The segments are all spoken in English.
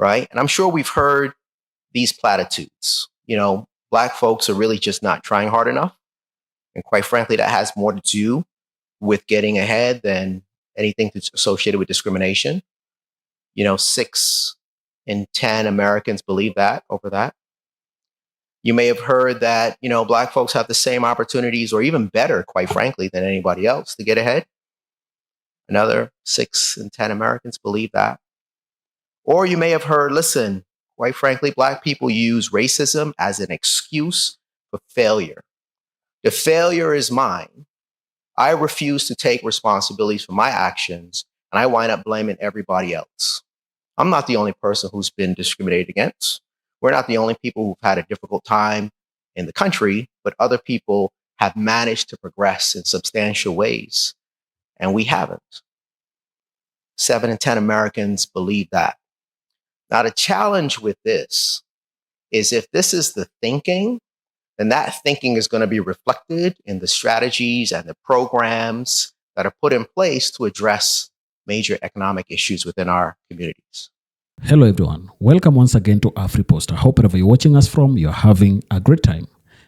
right? And I'm sure we've heard these platitudes. Black folks are really just not trying hard enough. And quite frankly, that has more to do with getting ahead than anything that's associated with discrimination. 6 in 10 Americans believe that over that. You may have heard that, Black folks have the same opportunities or even better, quite frankly, than anybody else to get ahead. Another 6 in 10 Americans believe that. Or you may have heard, listen, quite frankly, Black people use racism as an excuse for failure. The failure is mine. I refuse to take responsibilities for my actions, and I wind up blaming everybody else. I'm not the only person who's been discriminated against. We're not the only people who've had a difficult time in the country, but other people have managed to progress in substantial ways, and we haven't. 7 in 10 Americans believe that. Now, the challenge with this is if this is the thinking, then that thinking is going to be reflected in the strategies and the programs that are put in place to address major economic issues within our communities. Hello everyone, welcome once again to AfriPost. I hope wherever you're watching us from, you're having a great time.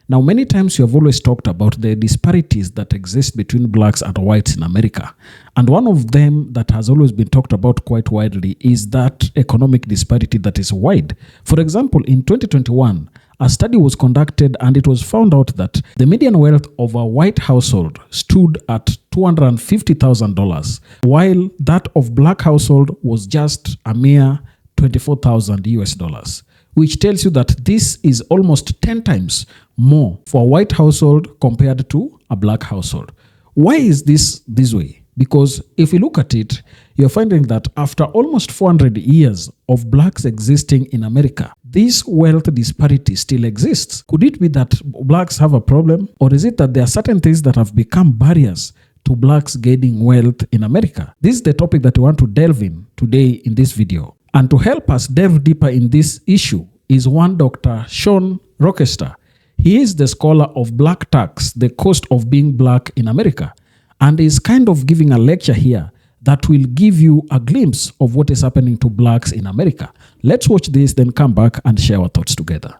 Now, many times you have always talked about the disparities that exist between blacks and whites in America. And one of them that has always been talked about quite widely is that economic disparity that is wide. For example, in 2021, a study was conducted and it was found out that the median wealth of a white household stood at $250,000, while that of black household was just a mere $24,000, which tells you that this is almost 10 times more for a white household compared to a black household. Why is this way? Because if you look at it, you're finding that after almost 400 years of blacks existing in America, this wealth disparity still exists. Could it be that blacks have a problem? Or is it that there are certain things that have become barriers to blacks gaining wealth in America? This is the topic that we want to delve in today in this video. And to help us delve deeper in this issue is one Dr. Sean Rochester. He is the scholar of Black Tax, the cost of being black in America, and is kind of giving a lecture here that will give you a glimpse of what is happening to blacks in America. Let's watch this, then come back and share our thoughts together.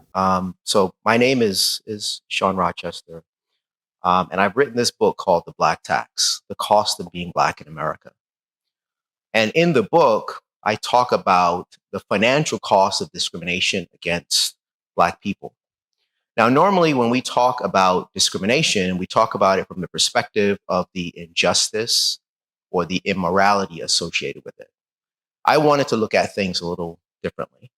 So my name is Sean Rochester, and I've written this book called The Black Tax, The Cost of Being Black in America. And in the book, I talk about the financial cost of discrimination against Black people. Now, normally when we talk about discrimination, we talk about it from the perspective of the injustice or the immorality associated with it. I wanted to look at things a little differently.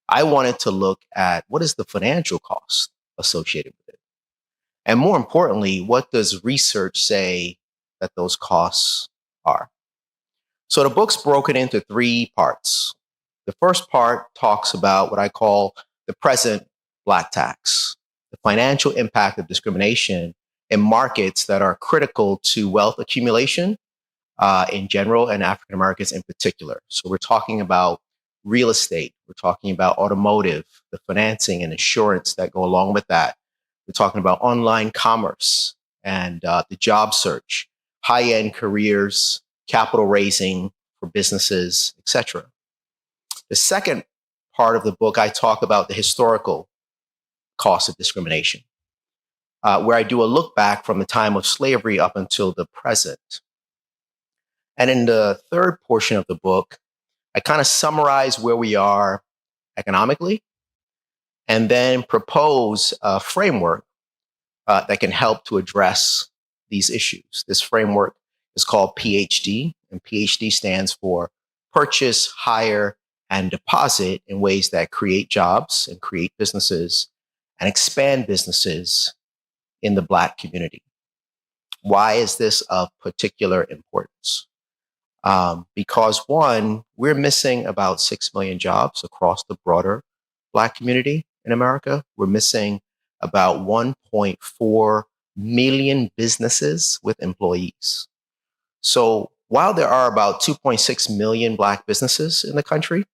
I wanted to look at what is the financial cost associated with it. And more importantly, what does research say that those costs are? So the book's broken into 3 parts. The first part talks about what I call the present Black tax, the financial impact of discrimination in markets that are critical to wealth accumulation in general and African Americans in particular. So we're talking about real estate, we're talking about automotive, the financing and insurance that go along with that. We're talking about online commerce and the job search, high-end careers, capital raising for businesses, etc. The second part of the book, I talk about the historical cost of discrimination, where I do a look back from the time of slavery up until the present. And in the third portion of the book, I kind of summarize where we are economically and then propose a framework that can help to address these issues. This framework is called PHD, and PHD stands for purchase, hire, and deposit in ways that create jobs and create businesses and expand businesses in the Black community. Why is this of particular importance? Because one, we're missing about 6 million jobs across the broader Black community in America. We're missing about 1.4 million businesses with employees. So while there are about 2.6 million Black businesses in the country,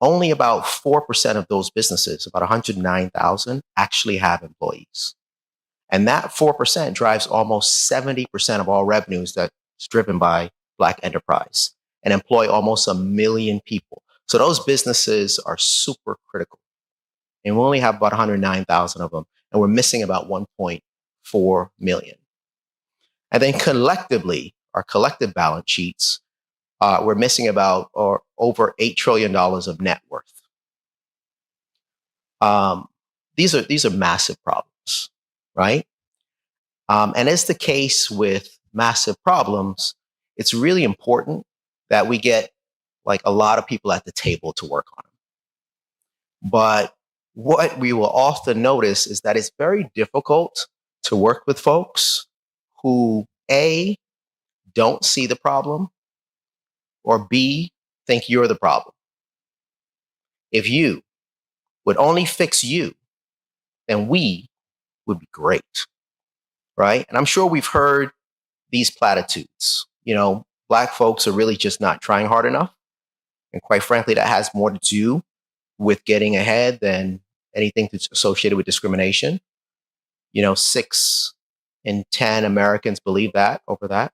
only about 4% of those businesses, about 109,000, actually have employees. And that 4% drives almost 70% of all revenues that's driven by Black enterprise and employ almost 1 million people. So those businesses are super critical. And we only have about 109,000 of them, and we're missing about 1.4 million. And then collectively, our collective balance sheets, we're missing about or over $8 trillion of net worth. These are massive problems, right? And as the case with massive problems, it's really important that we get like a lot of people at the table to work on them. But what we will often notice is that it's very difficult to work with folks who A, don't see the problem, or B, think you're the problem. If you would only fix you, then we would be great, right? And I'm sure we've heard these platitudes. You know, Black folks are really just not trying hard enough. And quite frankly, that has more to do with getting ahead than anything that's associated with discrimination. You know, 6 in 10 Americans believe that over that.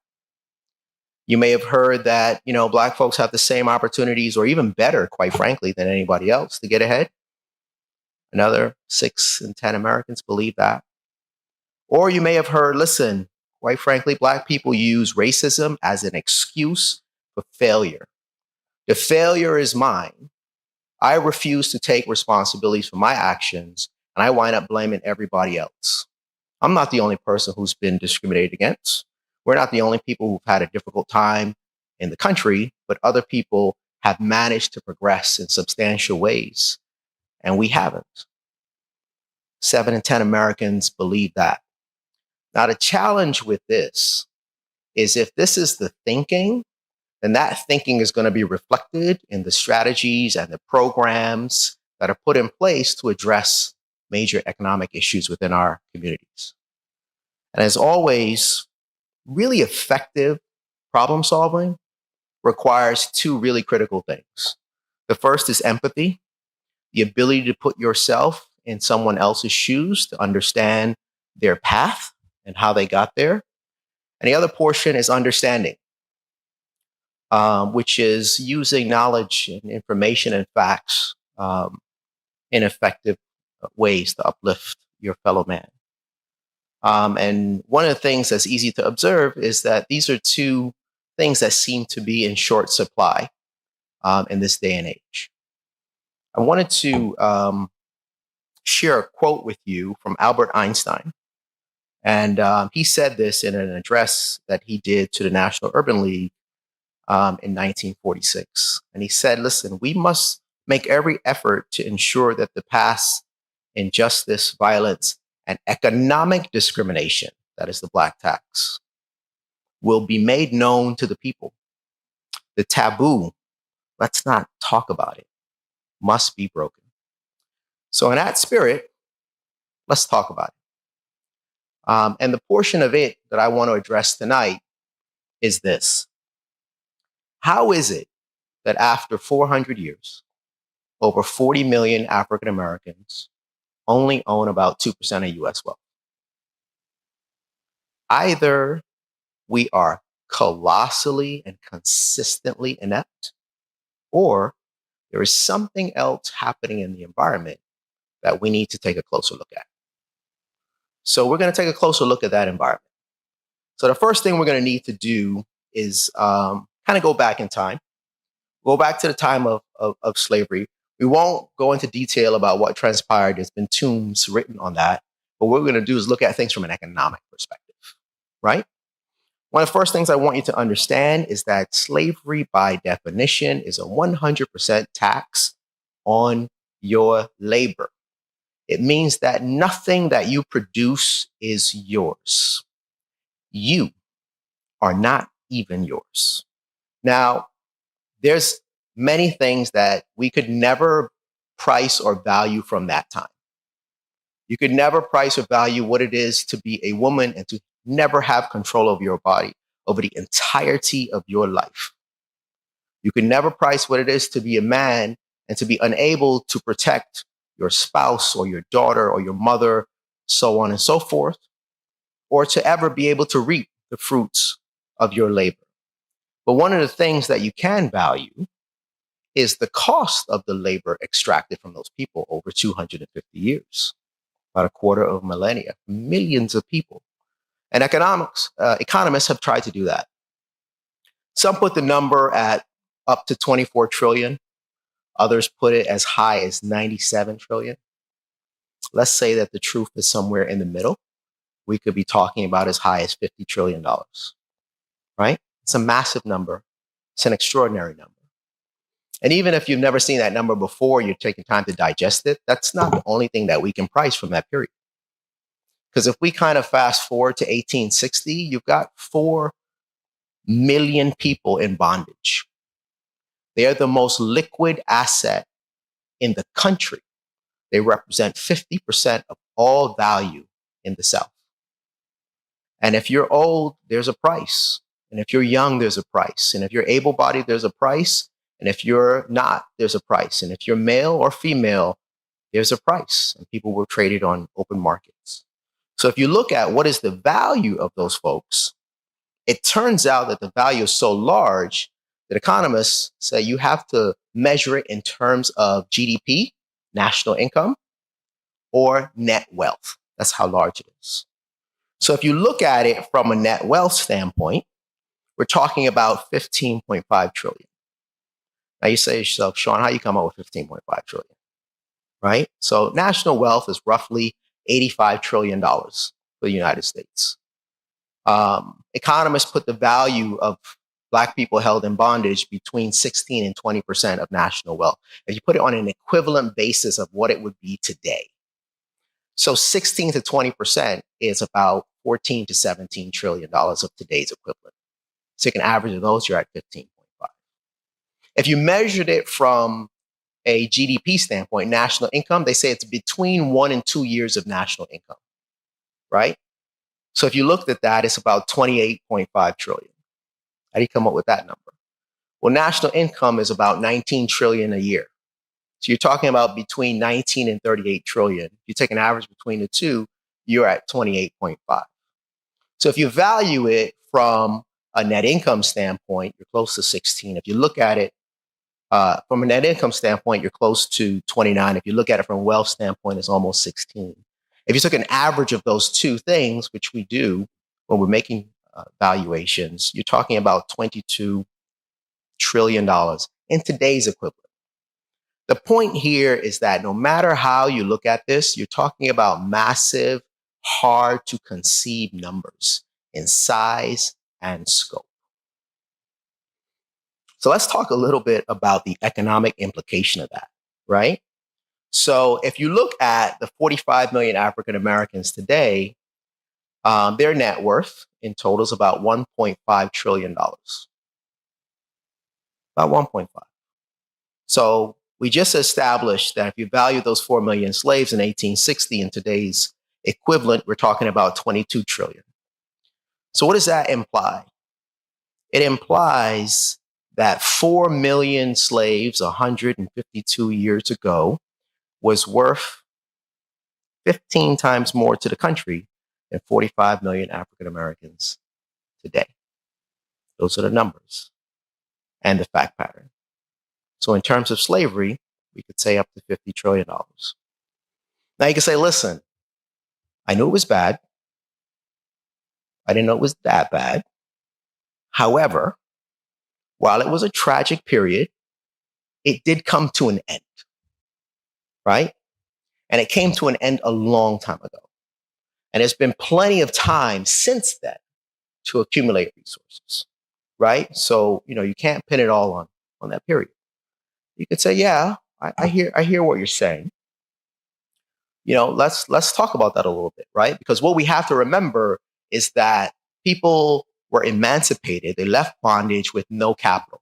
You may have heard that, you know, Black folks have the same opportunities or even better, quite frankly, than anybody else to get ahead. Another 6 in 10 Americans believe that. Or you may have heard, listen, quite frankly, Black people use racism as an excuse for failure. The failure is mine. I refuse to take responsibilities for my actions, and I wind up blaming everybody else. I'm not the only person who's been discriminated against. We're not the only people who've had a difficult time in the country, but other people have managed to progress in substantial ways, and we haven't. 7 in 10 Americans believe that. Now, the challenge with this is if this is the thinking, then that thinking is going to be reflected in the strategies and the programs that are put in place to address major economic issues within our communities. And as always, really effective problem solving requires 2 really critical things. The first is empathy, the ability to put yourself in someone else's shoes to understand their path and how they got there. And the other portion is understanding, which is using knowledge and information and facts in effective ways to uplift your fellow man. And one of the things that's easy to observe is that these are 2 things that seem to be in short supply in this day and age. I wanted to share a quote with you from Albert Einstein. And he said this in an address that he did to the National Urban League in 1946. And he said, listen, we must make every effort to ensure that the past injustice, violence, and economic discrimination, that is the Black tax, will be made known to the people. The taboo, let's not talk about it, must be broken. So in that spirit, let's talk about it. And the portion of it that I want to address tonight is this. How is it that after 400 years, over 40 million African Americans only own about 2% of US wealth? Either we are colossally and consistently inept, or there is something else happening in the environment that we need to take a closer look at. So we're going to take a closer look at that environment. So the first thing we're going to need to do is kind of go back in time, go back to the time of slavery. We won't go into detail about what transpired. There's been tombs written on that. But what we're going to do is look at things from an economic perspective, right? One of the first things I want you to understand is that slavery, by definition, is a 100% tax on your labor. It means that nothing that you produce is yours. You are not even yours. Now, there's many things that we could never price or value from that time. You could never price or value what it is to be a woman and to never have control over your body over the entirety of your life. You can never price what it is to be a man and to be unable to protect your spouse or your daughter or your mother, so on and so forth, or to ever be able to reap the fruits of your labor. But one of the things that you can value is the cost of the labor extracted from those people over 250 years, about a quarter of a millennia, millions of people. And economists have tried to do that. Some put the number at up to 24 trillion. Others put it as high as 97 trillion. Let's say that the truth is somewhere in the middle. We could be talking about as high as $50 trillion, right? It's a massive number. It's an extraordinary number. And even if you've never seen that number before, you're taking time to digest it, that's not the only thing that we can price from that period. Because if we kind of fast forward to 1860, you've got 4 million people in bondage. They are the most liquid asset in the country. They represent 50% of all value in the South. And if you're old, there's a price. And if you're young, there's a price. And if you're able-bodied, there's a price. And if you're not, there's a price. And if you're male or female, there's a price. And people were traded on open markets. So if you look at what is the value of those folks, it turns out that the value is so large that economists say you have to measure it in terms of GDP, national income, or net wealth. That's how large it is. So if you look at it from a net wealth standpoint, we're talking about 15.5 trillion. Now you say to yourself, Sean, how you come up with 15.5 trillion, right? So national wealth is roughly $85 trillion for the United States. Economists put the value of Black people held in bondage between 16 and 20% of national wealth. If you put it on an equivalent basis of what it would be today. So 16 to 20% is about 14 to 17 trillion dollars of today's equivalent. So you can average of those, you're at 15.5. If you measured it from a GDP standpoint, national income, they say it's between 1 and 2 years of national income, right? So if you looked at that, it's about 28.5 trillion. How do you come up with that number? Well, national income is about 19 trillion a year. So you're talking about between 19 and 38 trillion. If you take an average between the two, you're at 28.5. So if you value it from a net income standpoint, you're close to 16. If you look at it from a net income standpoint, you're close to 29. If you look at it from a wealth standpoint, it's almost 16. If you took an average of those two things, which we do when we're making valuations, you're talking about $22 trillion in today's equivalent. The point here is that no matter how you look at this, you're talking about massive, hard to conceive numbers in size and scope. So let's talk a little bit about the economic implication of that, right? So if you look at the 45 million African Americans today, their net worth in total is about $1.5 trillion. About 1.5. So we just established that if you value those 4 million slaves in 1860 in today's equivalent, we're talking about 22 trillion. So what does that imply? It implies that 4 million slaves 152 years ago was worth 15 times more to the country than 45 million African Americans today. Those are the numbers and the fact pattern. So in terms of slavery, we could say up to $50 trillion. Now you can say, listen, I knew it was bad. I didn't know it was that bad. However, while it was a tragic period, it did come to an end, right? And it came to an end a long time ago. And there's been plenty of time since then to accumulate resources, right? So, you can't pin it all on that period. You could say, yeah, I hear what you're saying. Let's talk about that a little bit, right? Because what we have to remember is that people were emancipated. They left bondage with no capital,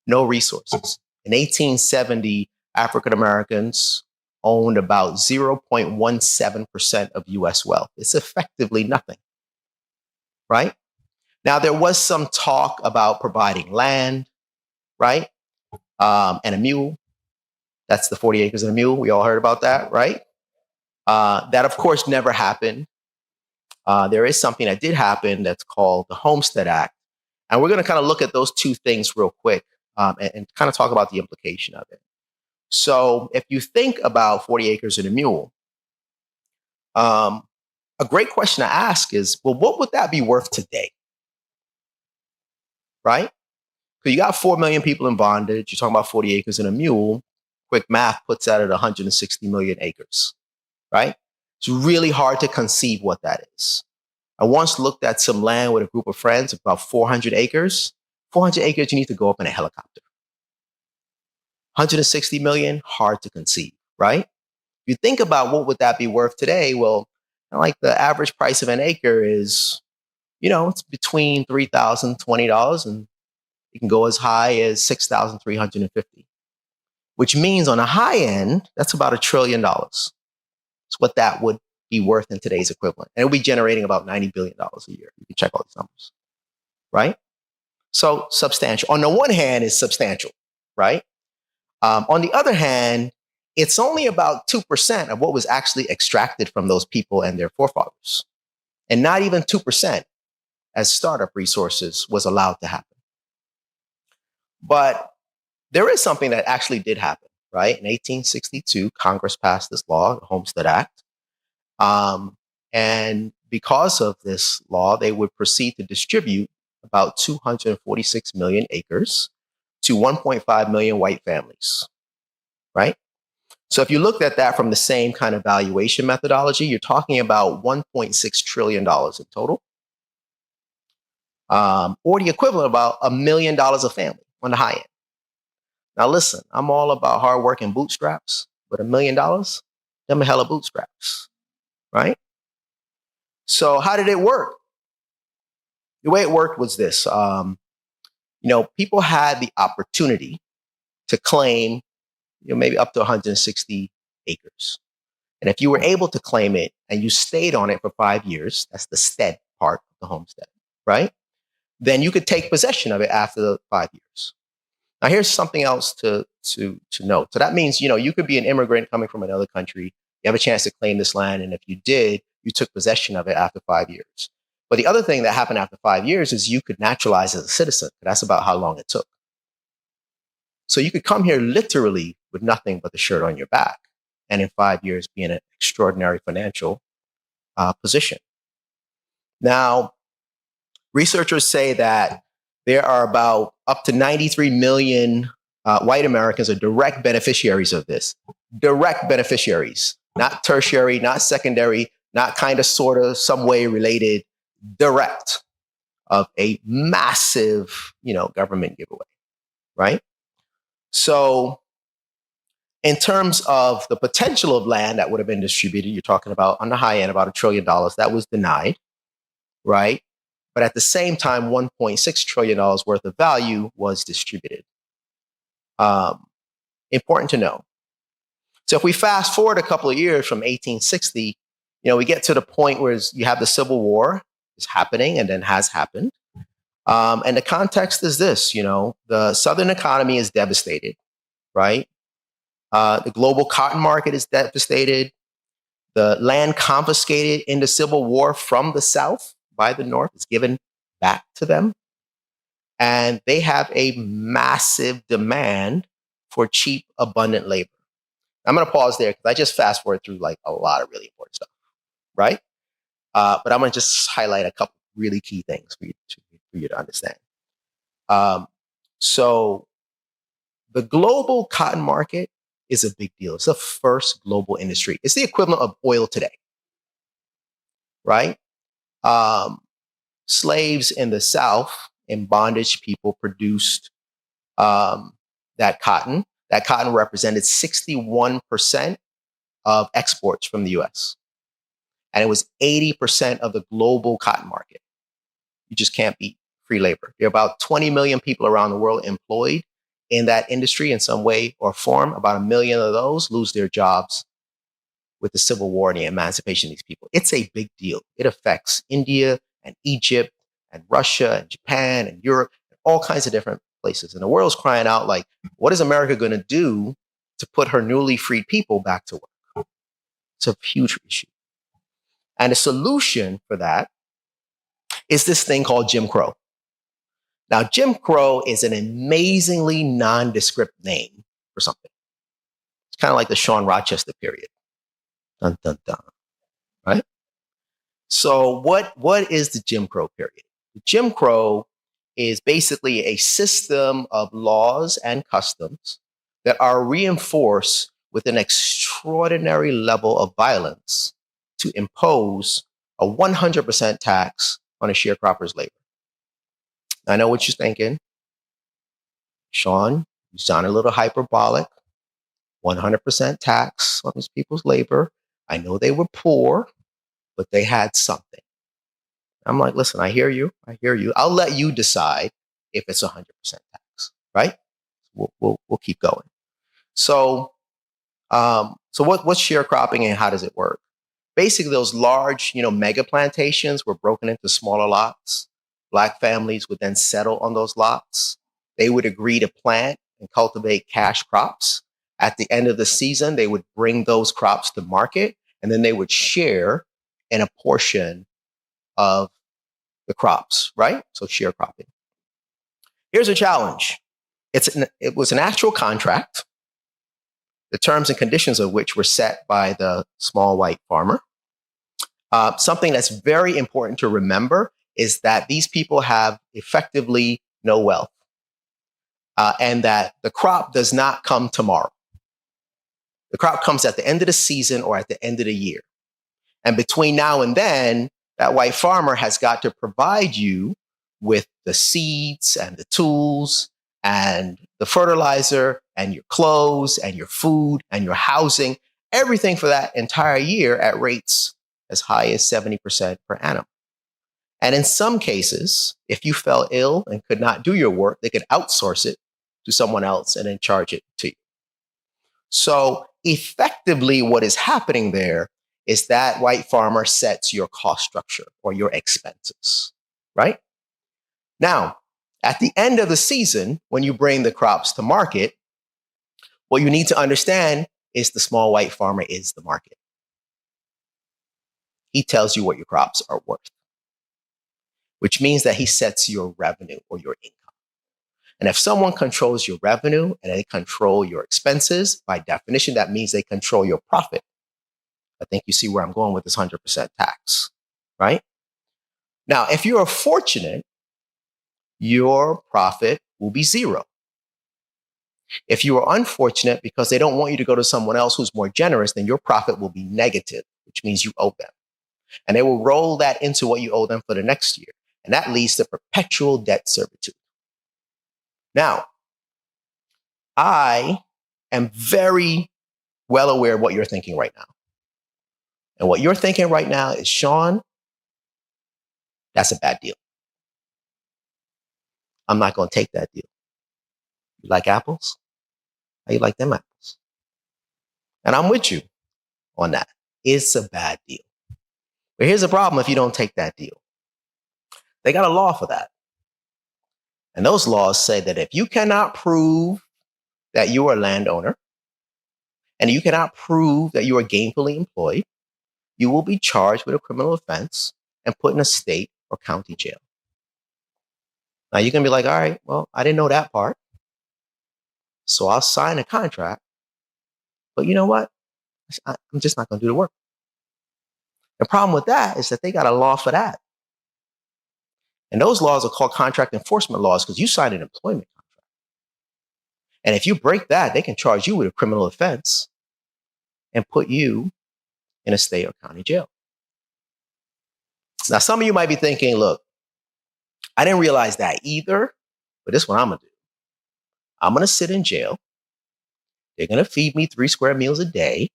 no resources. In 1870, African Americans owned about 0.17% of US wealth. It's effectively nothing, right? Now, there was some talk about providing land, right? And a mule. That's the 40 acres and a mule. We all heard about that, right? That, of course, never happened. There is something that did happen that's called the Homestead Act. And we're going to kind of look at those two things real quick and kind of talk about the implication of it. So if you think about 40 acres and a mule, a great question to ask is, well, what would that be worth today? Right? Because you got 4 million people in bondage. You're talking about 40 acres and a mule. Quick math puts that at 160 million acres, right? It's really hard to conceive what that is. I once looked at some land with a group of friends, about 400 acres. 400 acres, you need to go up in a helicopter. 160 million, hard to conceive, right? If you think about what would that be worth today, well, like the average price of an acre is, it's between $3,000, $20, and it can go as high as 6,350, which means on a high end, that's about $1 trillion. It's what that would be worth in today's equivalent. And it'll be generating about $90 billion a year. You can check all these numbers, right? So substantial. On the one hand, it's substantial, right? On the other hand, it's only about 2% of what was actually extracted from those people and their forefathers. And not even 2% as startup resources was allowed to happen. But there is something that actually did happen, right? In 1862, Congress passed this law, the Homestead Act. And because of this law, they would proceed to distribute about 246 million acres to 1.5 million white families, right? So if you looked at that from the same kind of valuation methodology, you're talking about $1.6 trillion in total, or the equivalent of about $1 million a family on the high end. Now listen, I'm all about hard work and bootstraps, but $1 million, them a hella bootstraps, right? So how did it work? The way it worked was this. People had the opportunity to claim, maybe up to 160 acres. And if you were able to claim it and you stayed on it for 5 years, that's the stead part of the homestead, right? Then you could take possession of it after the 5 years. Now, here's something else to note. So that means, you could be an immigrant coming from another country. You have a chance to claim this land. And if you did, you took possession of it after 5 years. But the other thing that happened after 5 years is you could naturalize as a citizen. That's about how long it took. So you could come here literally with nothing but the shirt on your back. And in 5 years, be in an extraordinary financial position. Now, researchers say that there are about up to 93 million white Americans are direct beneficiaries of this. Direct beneficiaries, not tertiary, not secondary, not kind of, sort of, some way related, direct of a massive, government giveaway, right? So in terms of the potential of land that would have been distributed, you're talking about on the high end, about $1 trillion. That was denied, right? But at the same time, $1.6 trillion worth of value was distributed. Important to know. So if we fast forward a couple of years from 1860, we get to the point where you have the Civil War is happening and then has happened. And the context is this, the Southern economy is devastated, right? The global cotton market is devastated. The land confiscated in the Civil War from the South by the North is given back to them. And they have a massive demand for cheap, abundant labor. I'm going to pause there because I just fast forward through like a lot of really important stuff, right? But I'm going to just highlight a couple really key things for you to understand. So the global cotton market is a big deal. It's the first global industry. It's the equivalent of oil today, right? Slaves in the South in bondage, people produced that cotton. That cotton represented 61% of exports from the US. And it was 80% of the global cotton market. You just can't beat free labor. There are about 20 million people around the world employed in that industry in some way or form. About 1 million of those lose their jobs with the Civil War and the emancipation of these people. It's a big deal. It affects India and Egypt and Russia and Japan and Europe and all kinds of different places. And the world's crying out like, what is America going to do to put her newly freed people back to work? It's a huge issue. And the solution for that is this thing called Jim Crow. Now, Jim Crow is an amazingly nondescript name for something. It's kind of like the Sean Rochester period. Dun, dun, dun, right? So what is the Jim Crow period? The Jim Crow is basically a system of laws and customs that are reinforced with an extraordinary level of violence to impose a 100% tax on a sharecropper's labor. I know what you're thinking. Sean, you sound a little hyperbolic. 100% tax on these people's labor. I know they were poor, but they had something. I'm like, listen, I hear you. I hear you. I'll let you decide if it's 100% tax, right? We'll keep going. So, what's sharecropping and how does it work? Basically, those large, mega plantations were broken into smaller lots. Black families would then settle on those lots. They would agree to plant and cultivate cash crops. At the end of the season, they would bring those crops to market, and then they would share in a portion of the crops, right? So sharecropping. Here's a challenge. It was an actual contract, the terms and conditions of which were set by the small white farmer. Something that's very important to remember is that these people have effectively no wealth, and that the crop does not come tomorrow. The crop comes at the end of the season or at the end of the year. And between now and then, that white farmer has got to provide you with the seeds and the tools and the fertilizer and your clothes and your food and your housing, everything for that entire year at rates as high as 70% per annum. And in some cases, if you fell ill and could not do your work, they could outsource it to someone else and then charge it to you. So effectively, what is happening there is that white farmer sets your cost structure or your expenses, right? Now, at the end of the season, when you bring the crops to market, what you need to understand is the small white farmer is the market. He tells you what your crops are worth, which means that he sets your revenue or your income. And if someone controls your revenue and they control your expenses, by definition, that means they control your profit. I think you see where I'm going with this 100% tax, right? Now, if you're fortunate, your profit will be zero. If you are unfortunate because they don't want you to go to someone else who's more generous, then your profit will be negative, which means you owe them. And they will roll that into what you owe them for the next year. And that leads to perpetual debt servitude. Now, I am very well aware of what you're thinking right now. And what you're thinking right now is, Sean, that's a bad deal. I'm not going to take that deal. You like apples? How you like them apples? And I'm with you on that. It's a bad deal. But here's the problem if you don't take that deal. They got a law for that. And those laws say that if you cannot prove that you are a landowner and you cannot prove that you are gainfully employed, you will be charged with a criminal offense and put in a state or county jail. Now you're going to be like, all right, well, I didn't know that part. So I'll sign a contract. But you know what? I'm just not going to do the work. The problem with that is that they got a law for that. And those laws are called contract enforcement laws because you signed an employment contract. And if you break that, they can charge you with a criminal offense and put you in a state or county jail. Now, some of you might be thinking, look, I didn't realize that either, but this is what I'm going to do. I'm going to sit in jail. They're going to feed me 3 square meals a day.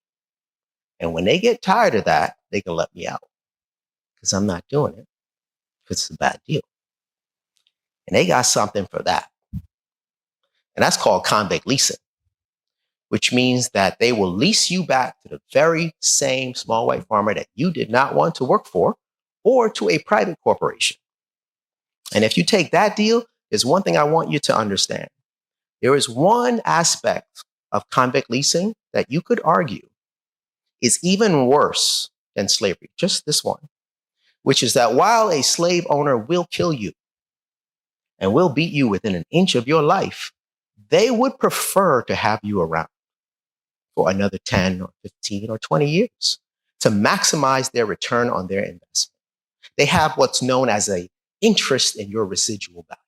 And when they get tired of that, they can let me out because I'm not doing it because it's a bad deal. And they got something for that. And that's called convict leasing, which means that they will lease you back to the very same small white farmer that you did not want to work for or to a private corporation. And if you take that deal, there's one thing I want you to understand. There is one aspect of convict leasing that you could argue is even worse than slavery, just this one, which is that while a slave owner will kill you, and we'll beat you within an inch of your life, they would prefer to have you around for another 10 or 15 or 20 years to maximize their return on their investment. They have what's known as an interest in your residual value,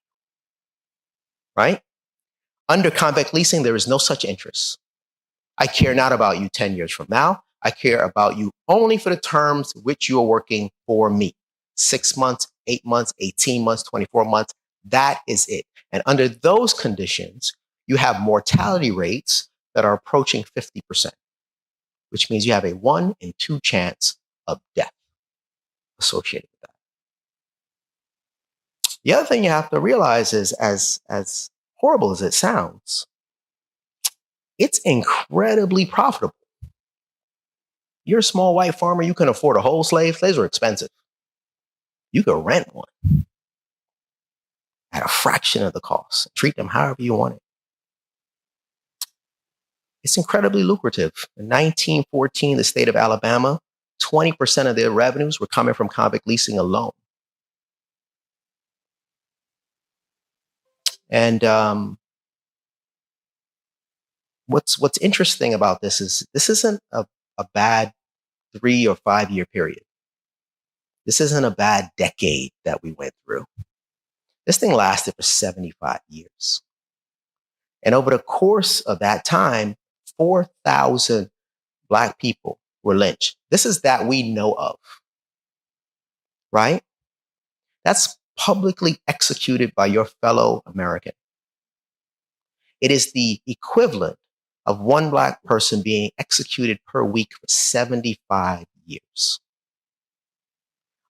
right? Under convict leasing, there is no such interest. I care not about you 10 years from now. I care about you only for the terms which you are working for me. 6 months, 8 months, 18 months, 24 months. That is it. And under those conditions, you have mortality rates that are approaching 50%, which means you have a 1 in 2 chance of death associated with that. The other thing you have to realize is, as horrible as it sounds, it's incredibly profitable. You're a small white farmer, you can afford a whole slave. Slaves are expensive. You could rent one at a fraction of the cost. Treat them however you want it. It's incredibly lucrative. In 1914, the state of Alabama, 20% of their revenues were coming from convict leasing alone. And what's interesting about this is this isn't a bad 3 or 5 year period. This isn't a bad decade that we went through. This thing lasted for 75 years. And over the course of that time, 4,000 Black people were lynched. This is that we know of, right? That's publicly executed by your fellow American. It is the equivalent of one Black person being executed per week for 75 years.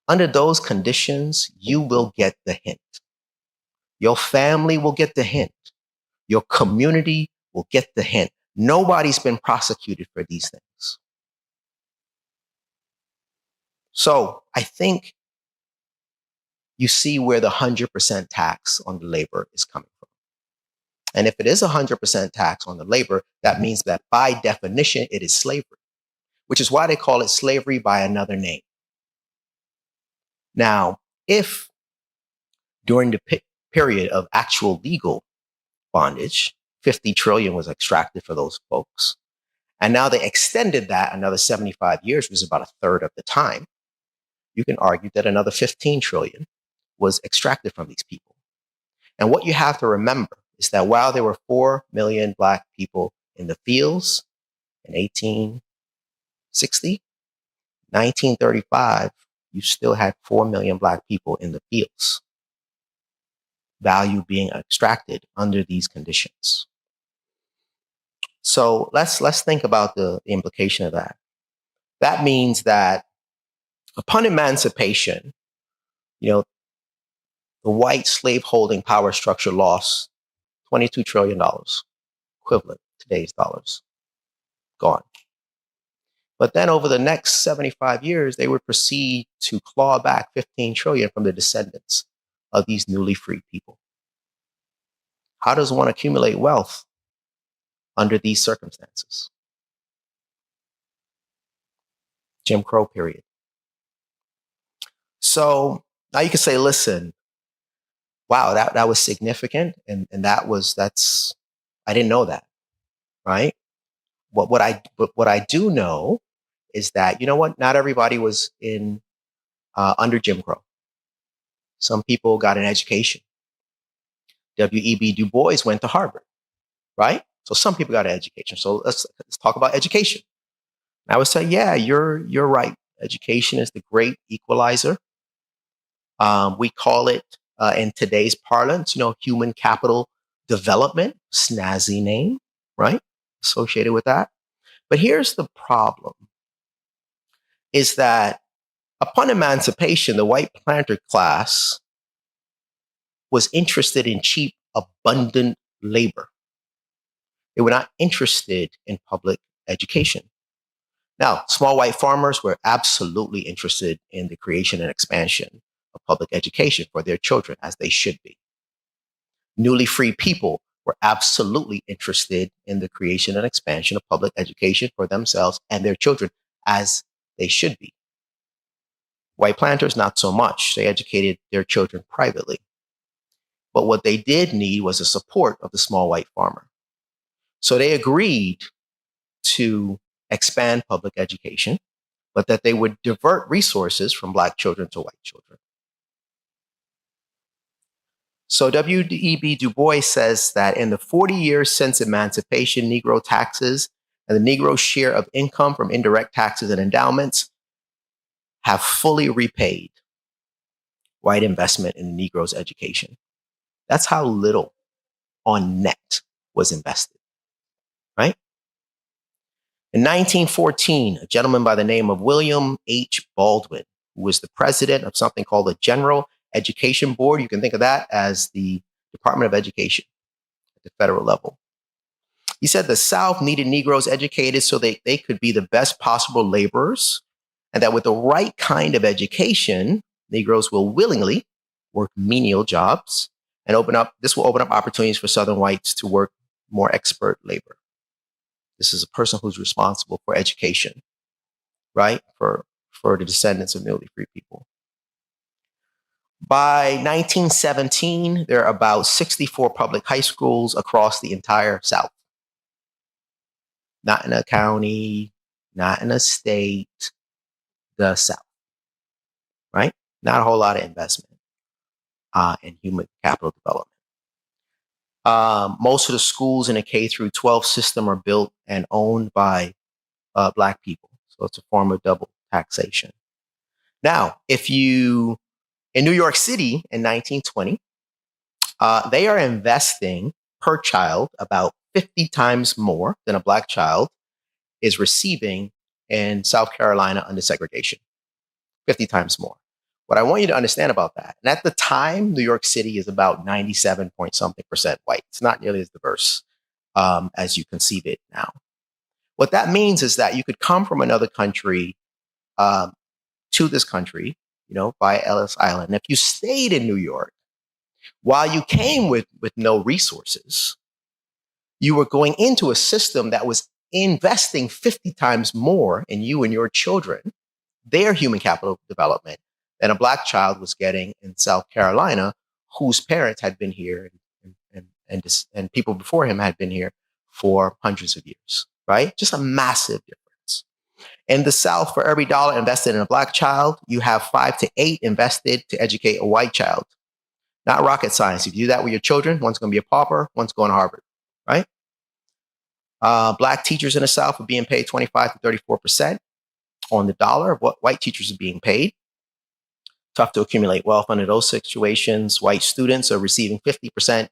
Under those conditions, you will get the hint. Your family will get the hint. Your community will get the hint. Nobody's been prosecuted for these things. So I think you see where the 100% tax on the labor is coming from. And if it is 100% tax on the labor, that means that by definition, it is slavery, which is why they call it slavery by another name. Now, if during the period of actual legal bondage, 50 trillion was extracted for those folks, and now they extended that another 75 years, which is about a third of the time, you can argue that another 15 trillion was extracted from these people. And what you have to remember is that while there were 4 million Black people in the fields in 1860, 1935, you still had 4 million Black people in the fields, value being extracted under these conditions. So let's think about the implication of that. That means that upon emancipation, the white slaveholding power structure lost $22 trillion, equivalent to today's dollars, gone. But then over the next 75 years, they would proceed to claw back 15 trillion from the descendants of these newly freed people. How does one accumulate wealth under these circumstances? Jim Crow period. So now you can say, listen, wow, that was significant. And that's, I didn't know that, right? What I do know is that, not everybody was under Jim Crow. Some people got an education. W.E.B. Du Bois went to Harvard, right? So some people got an education. So let's talk about education. And I would say, yeah, you're right. Education is the great equalizer. We call it in today's parlance, human capital development, snazzy name, right? Associated with that. But here's the problem, is that upon emancipation, the white planter class was interested in cheap, abundant labor. They were not interested in public education. Now, small white farmers were absolutely interested in the creation and expansion of public education for their children, as they should be. Newly freed people were absolutely interested in the creation and expansion of public education for themselves and their children, as they should be. White planters, not so much. They educated their children privately. But what they did need was the support of the small white farmer. So they agreed to expand public education, but that they would divert resources from Black children to white children. So W.E.B. Du Bois says that in the 40 years since emancipation, Negro taxes and the Negro share of income from indirect taxes and endowments have fully repaid white investment in the Negro's education. That's how little on net was invested, right? In 1914, a gentleman by the name of William H. Baldwin, who was the president of something called the General Education Board, you can think of that as the Department of Education at the federal level. He said the South needed Negroes educated so they could be the best possible laborers, and that with the right kind of education, Negroes will willingly work menial jobs and this will open up opportunities for Southern whites to work more expert labor. This is a person who's responsible for education, right? For the descendants of newly free people. By 1917, there are about 64 public high schools across the entire South. Not in a county, not in a state, the South, right? Not a whole lot of investment in human capital development. Most of the schools in the K through 12 system are built and owned by Black people. So it's a form of double taxation. Now, in New York City in 1920, they are investing per child about 50 times more than a Black child is receiving in South Carolina under segregation. 50 times more. What I want you to understand about that, and at the time, New York City is about 97 point something percent white. It's not nearly as diverse as you conceive it now. What that means is that you could come from another country to this country, by Ellis Island. And if you stayed in New York, while you came with no resources, you were going into a system that was investing 50 times more in you and your children, their human capital development, than a Black child was getting in South Carolina, whose parents had been here and people before him had been here for hundreds of years, right? Just a massive difference. In the South, for every dollar invested in a Black child, you have 5 to 8 invested to educate a white child. Not rocket science. If you do that with your children, one's going to be a pauper, one's going to Harvard, right? Black teachers in the South are being paid 25 to 34% on the dollar of what white teachers are being paid. Tough to accumulate wealth under those situations. White students are receiving 50%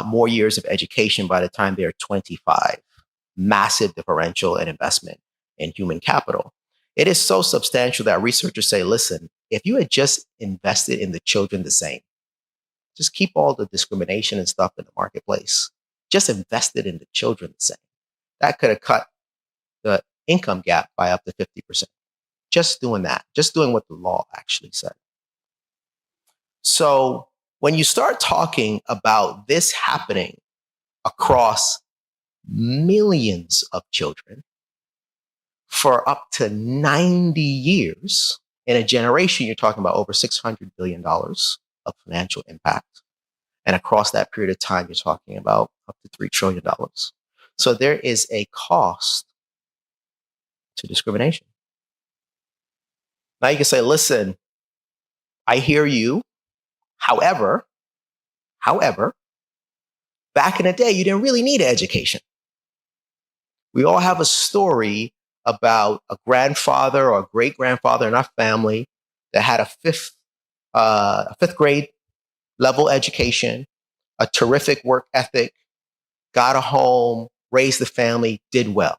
more years of education by the time they're 25. Massive differential in investment in human capital. It is so substantial that researchers say, listen, if you had just invested in the children the same, just keep all the discrimination and stuff in the marketplace, just invested in the children the same, that could have cut the income gap by up to 50%. Just doing that, just doing what the law actually said. So when you start talking about this happening across millions of children for up to 90 years, in a generation, you're talking about over $600 billion of financial impact. And across that period of time, you're talking about up to $3 trillion. So there is a cost to discrimination. Now you can say, listen, I hear you. However, back in the day, you didn't really need an education. We all have a story about a grandfather or a great grandfather in our family that had a fifth grade level education, a terrific work ethic, got a home, raised a family, did well.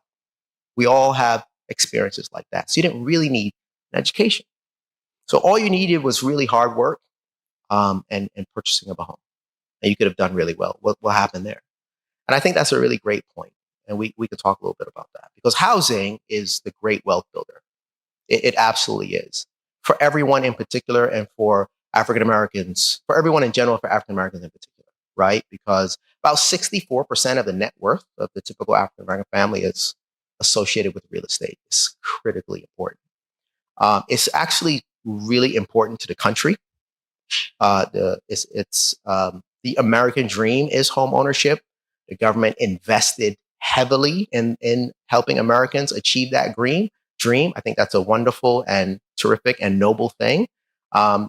We all have experiences like that. So you didn't really need an education. So all you needed was really hard work and purchasing of a home. And you could have done really well. What happened there? And I think that's a really great point. And we could talk a little bit about that, because housing is the great wealth builder. It absolutely is, for everyone in particular, and for African Americans, for everyone in general, for African Americans in particular, right? Because about 64% of the net worth of the typical African American family is associated with real estate. It's critically important. It's actually really important to the country. It's the American dream is home ownership. The government invested heavily in helping Americans achieve that dream. I think that's a wonderful and terrific and noble thing.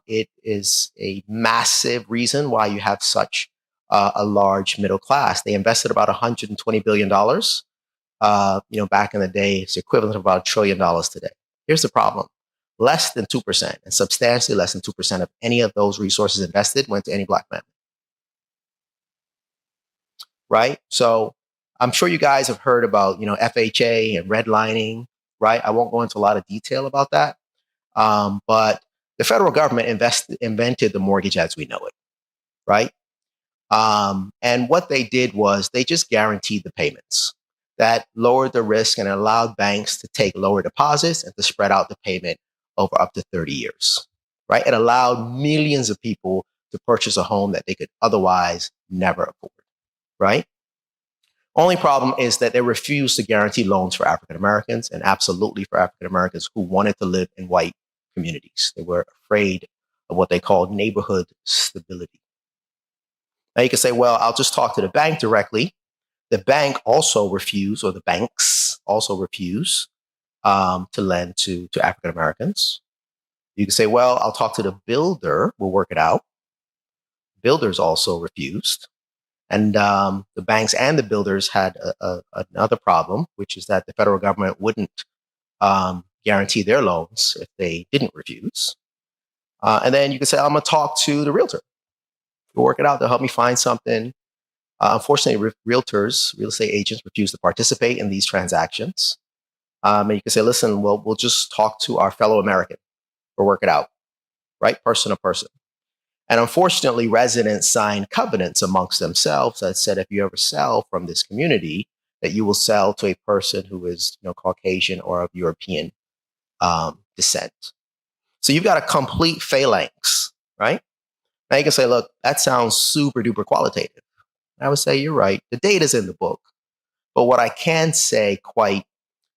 It is a massive reason why you have such a large middle class. They invested about $120 billion. Back in the day, it's equivalent of about $1 trillion today. Here's the problem. Less than 2%, and substantially less than 2% of any of those resources invested went to any Black man. Right? So I'm sure you guys have heard about, FHA and redlining, right? I won't go into a lot of detail about that. But the federal government invented the mortgage as we know it, right? And what they did was they just guaranteed the payments. That lowered the risk and allowed banks to take lower deposits and to spread out the payment over up to 30 years, right? It allowed millions of people to purchase a home that they could otherwise never afford, right? Only problem is that they refused to guarantee loans for African Americans, and absolutely for African Americans who wanted to live in white communities. They were afraid of what they called neighborhood stability. Now you can say, well, I'll just talk to the bank directly. The bank also refused, or the banks also refuse to lend to African Americans. You can say, well, I'll talk to the builder. We'll work it out. Builders also refused. And the banks and the builders had another problem, which is that the federal government wouldn't guarantee their loans if they didn't refuse. And then you can say, I'm going to talk to the realtor. We'll work it out. They'll help me find something. Unfortunately, realtors, real estate agents, refuse to participate in these transactions. And you can say, listen, well, we'll just talk to our fellow American. We'll work it out, right? Person to person. And unfortunately, residents signed covenants amongst themselves that said, if you ever sell from this community, that you will sell to a person who is, Caucasian or of European descent. So you've got a complete phalanx, right? Now you can say, look, that sounds super duper qualitative. I would say you're right. The data's in the book. But what I can say quite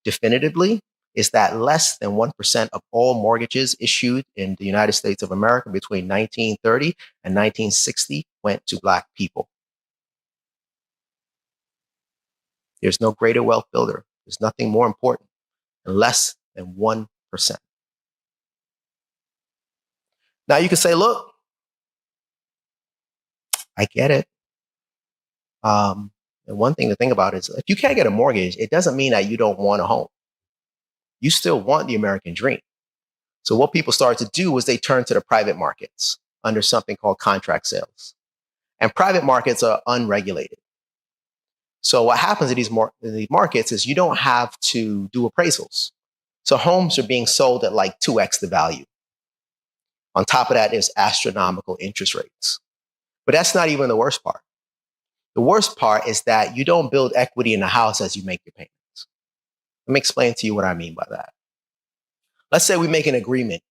definitively is that less than 1% of all mortgages issued in the United States of America between 1930 and 1960 went to Black people. There's no greater wealth builder. There's nothing more important than less than 1%. Now you can say, look, I get it. And one thing to think about is if you can't get a mortgage, it doesn't mean that you don't want a home. You still want the American dream. So what people started to do was they turned to the private markets under something called contract sales. And private markets are unregulated. So what happens in these markets is you don't have to do appraisals. So homes are being sold at like 2x the value. On top of that, there's astronomical interest rates. But that's not even the worst part. The worst part is that you don't build equity in the house as you make your payments. Let me explain to you what I mean by that. Let's say we make an agreement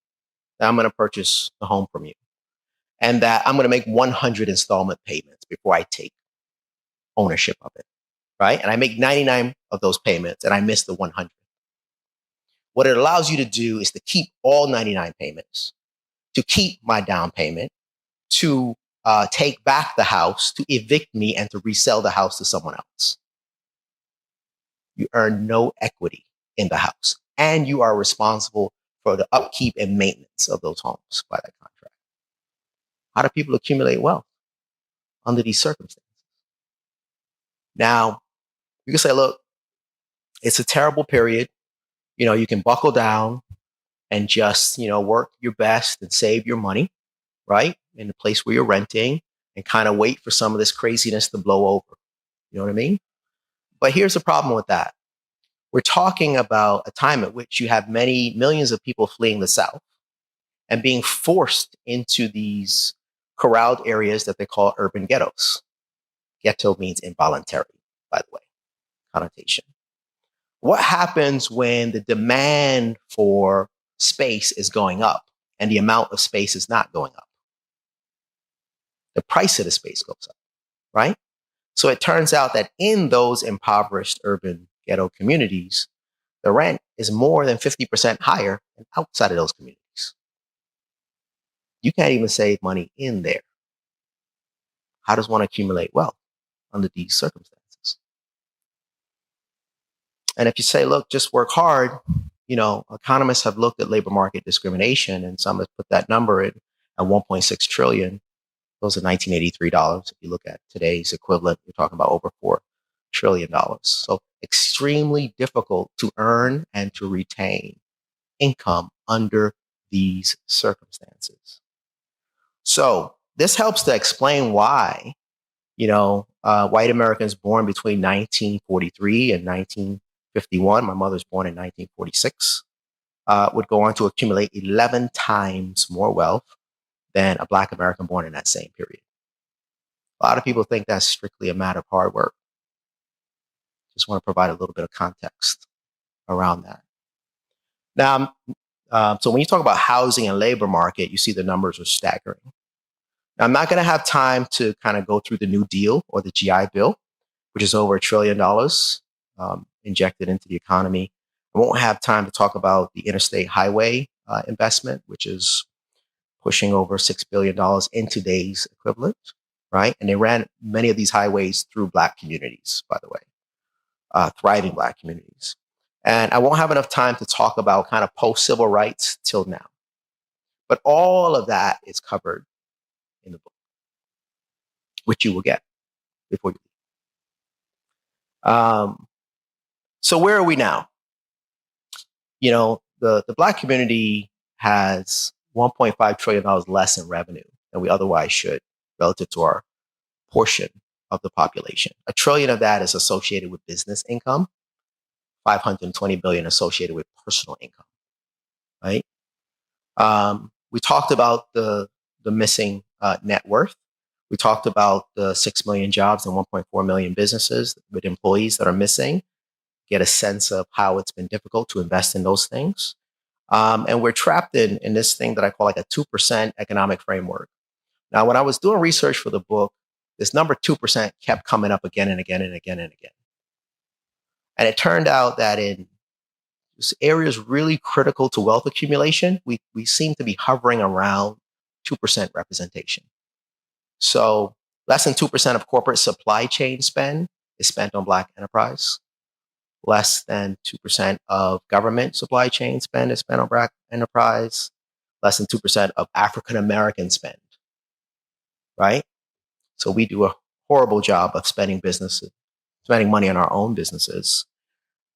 that I'm going to purchase the home from you and that I'm going to make 100 installment payments before I take ownership of it, right? And I make 99 of those payments and I miss the 100. What it allows you to do is to keep all 99 payments, to keep my down payment, to take back the house, to evict me, and to resell the house to someone else. You earn no equity in the house, and you are responsible for the upkeep and maintenance of those homes by that contract. How do people accumulate wealth under these circumstances? Now, you can say, look, it's a terrible period. You can buckle down and just, work your best and save your money, right? In the place where you're renting and kind of wait for some of this craziness to blow over. You know what I mean? But here's the problem with that. We're talking about a time at which you have many millions of people fleeing the South and being forced into these corralled areas that they call urban ghettos. Ghetto means involuntary, by the way, connotation. What happens when the demand for space is going up and the amount of space is not going up? The price of the space goes up, right? So it turns out that in those impoverished urban ghetto communities, the rent is more than 50% higher than outside of those communities. You can't even save money in there. how does one accumulate wealth under these circumstances? And if you say, look, just work hard, economists have looked at labor market discrimination, and some have put that number at 1.6 trillion. Those are 1983 dollars. If you look at today's equivalent, you're talking about over $4 trillion. So extremely difficult to earn and to retain income under these circumstances. So this helps to explain why, white Americans born between 1943 and 1951, my mother's born in 1946, would go on to accumulate 11 times more wealth than a Black American born in that same period. A lot of people think that's strictly a matter of hard work. Just want to provide a little bit of context around that. Now, so when you talk about housing and labor market, you see the numbers are staggering. Now, I'm not going to have time to kind of go through the New Deal or the GI Bill, which is over $1 trillion injected into the economy. I won't have time to talk about the interstate highway investment, which is pushing over $6 billion in today's equivalent, right? And they ran many of these highways through Black communities, by the way, thriving Black communities. And I won't have enough time to talk about kind of post-civil rights till now. But all of that is covered in the book, which you will get before you leave. So where are we now? The Black community has $1.5 trillion less in revenue than we otherwise should relative to our portion of the population. $1 trillion of that is associated with business income, 520 billion associated with personal income, right? We talked about the missing net worth. We talked about the 6 million jobs and 1.4 million businesses with employees that are missing. Get a sense of how it's been difficult to invest in those things. And we're trapped in this thing that I call like a 2% economic framework. Now, when I was doing research for the book, this number 2% kept coming up again and again and again and again. And it turned out that in areas really critical to wealth accumulation, we seem to be hovering around 2% representation. So less than 2% of corporate supply chain spend is spent on Black enterprise. Less than 2% of government supply chain spend is spent on Black enterprise. Less than 2% of African American spend, right? So we do a horrible job of spending money on our own businesses.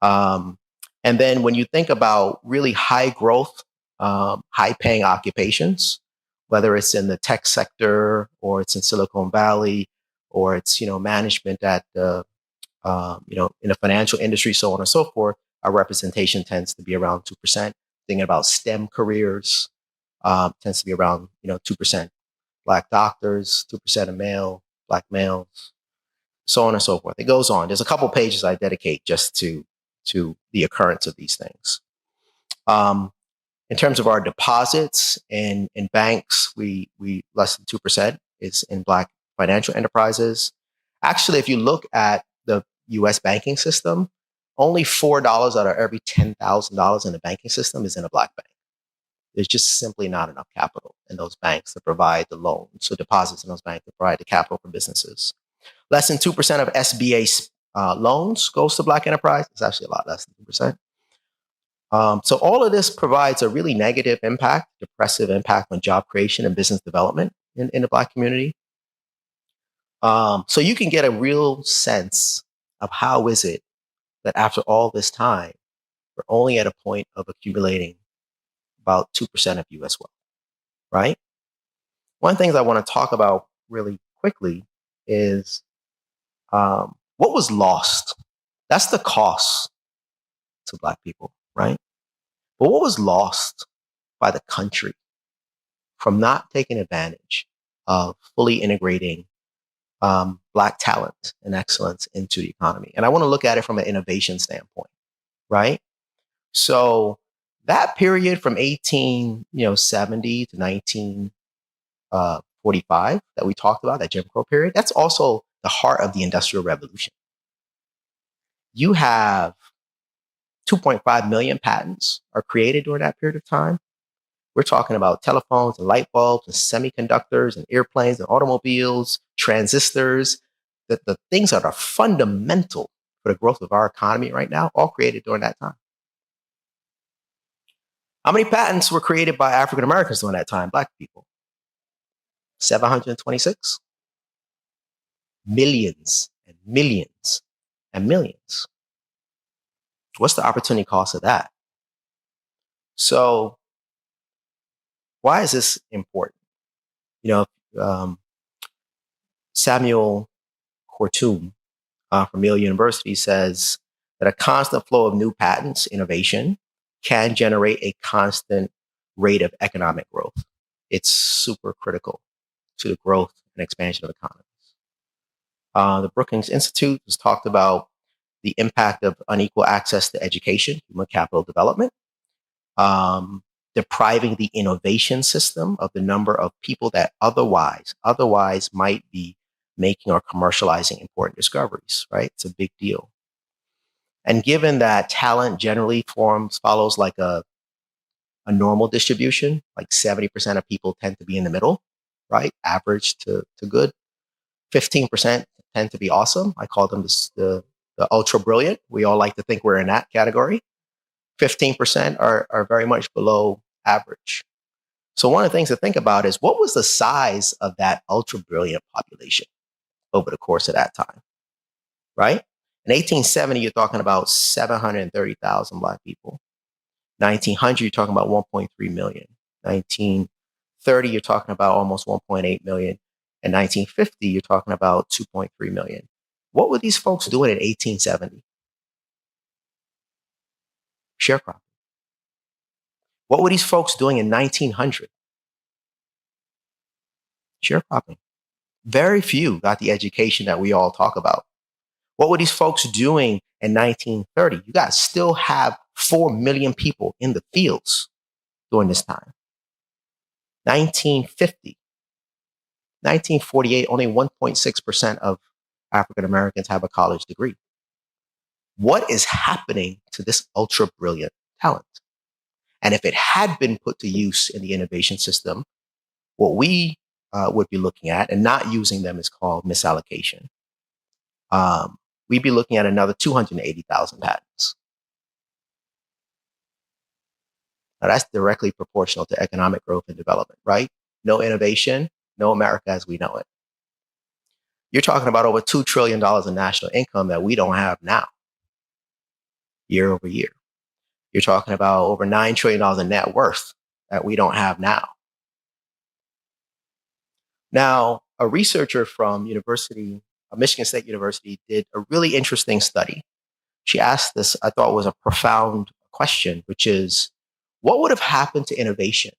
And then when you think about really high growth, high paying occupations, whether it's in the tech sector or it's in Silicon Valley or it's, management at the, in the financial industry, so on and so forth, our representation tends to be around 2%. Thinking about STEM careers, tends to be around, 2%. Black doctors, 2% of Black males, so on and so forth. It goes on. There's a couple pages I dedicate just to the occurrence of these things. In terms of our deposits in banks, we less than 2% is in Black financial enterprises. Actually, if you look at the U.S. banking system, only $4 out of every $10,000 in the banking system is in a Black bank. There's just simply not enough capital in those banks to provide the loans. So deposits in those banks to provide the capital for businesses. Less than 2% of SBA loans goes to Black enterprise. It's actually a lot less than 2%. So all of this provides a really negative impact, depressive impact on job creation and business development in the Black community. So you can get a real sense of how is it that after all this time, we're only at a point of accumulating about 2% of U.S. wealth, right? One of the things I want to talk about really quickly is what was lost. That's the cost to Black people, right? But what was lost by the country from not taking advantage of fully integrating Black talent and excellence into the economy? And I want to look at it from an innovation standpoint, right? So that period from 1870 to 1945 that we talked about, that Jim Crow period, that's also the heart of the Industrial Revolution. You have 2.5 million patents are created during that period of time. We're talking about telephones and light bulbs and semiconductors and airplanes and automobiles, transistors, the things that are fundamental for the growth of our economy right now, all created during that time. How many patents were created by African Americans during that time? Black people. 726. Millions and millions and millions. What's the opportunity cost of that? So, why is this important? You know, Samuel Kortum from Yale University says that a constant flow of new patents, innovation, can generate a constant rate of economic growth. It's super critical to the growth and expansion of economies. The Brookings Institute has talked about the impact of unequal access to education, human capital development, depriving the innovation system of the number of people that otherwise might be making or commercializing important discoveries, right? It's a big deal. And given that talent generally follows like a normal distribution, like 70% of people tend to be in the middle, right? Average to good. 15% tend to be awesome. I call them the ultra brilliant. We all like to think we're in that category. 15% are very much below average. So one of the things to think about is what was the size of that ultra brilliant population over the course of that time, right? In 1870, you're talking about 730,000 Black people. 1900, you're talking about 1.3 million. 1930, you're talking about almost 1.8 million. And 1950, you're talking about 2.3 million. What were these folks doing in 1870? Sharecropping. What were these folks doing in 1900? Sharecropping. Very few got the education that we all talk about. What were these folks doing in 1930? You guys still have 4 million people in the fields during this time. 1950, 1948, only 1.6% of African Americans have a college degree. What is happening to this ultra brilliant talent? And if it had been put to use in the innovation system, what we would be looking at, and not using them, is called misallocation. We'd be looking at another 280,000 patents. Now, that's directly proportional to economic growth and development, right? No innovation, no America as we know it. You're talking about over $2 trillion in national income that we don't have now, year over year. You're talking about over $9 trillion in net worth that we don't have now. Now, a researcher from Michigan State University did a really interesting study. She asked this, I thought was a profound question, which is, what would have happened to innovation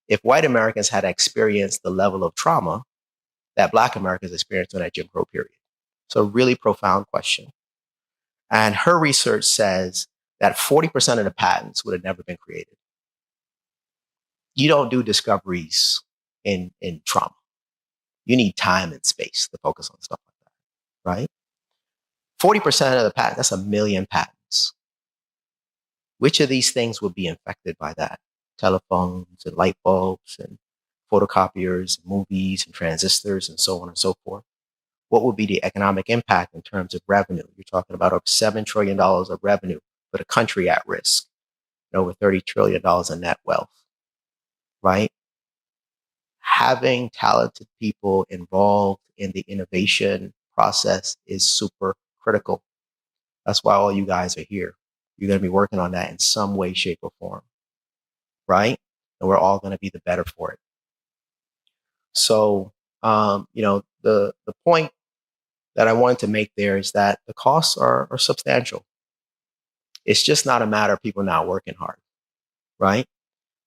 if white Americans had experienced the level of trauma that Black Americans experienced in that Jim Crow period? It's a really profound question. And her research says that 40% of the patents would have never been created. You don't do discoveries in trauma. You need time and space to focus on stuff like that, right? 40% of the patents, that's 1 million patents. Which of these things would be infected by that? Telephones and light bulbs and photocopiers, movies and transistors and so on and so forth. What would be the economic impact in terms of revenue? You're talking about over $7 trillion of revenue for the country at risk, and over $30 trillion in net wealth, right? Having talented people involved in the innovation process is super critical. That's why all you guys are here. You're going to be working on that in some way, shape, or form, right? And we're all going to be the better for it. So, the point that I wanted to make there is that the costs are substantial. It's just not a matter of people not working hard, right?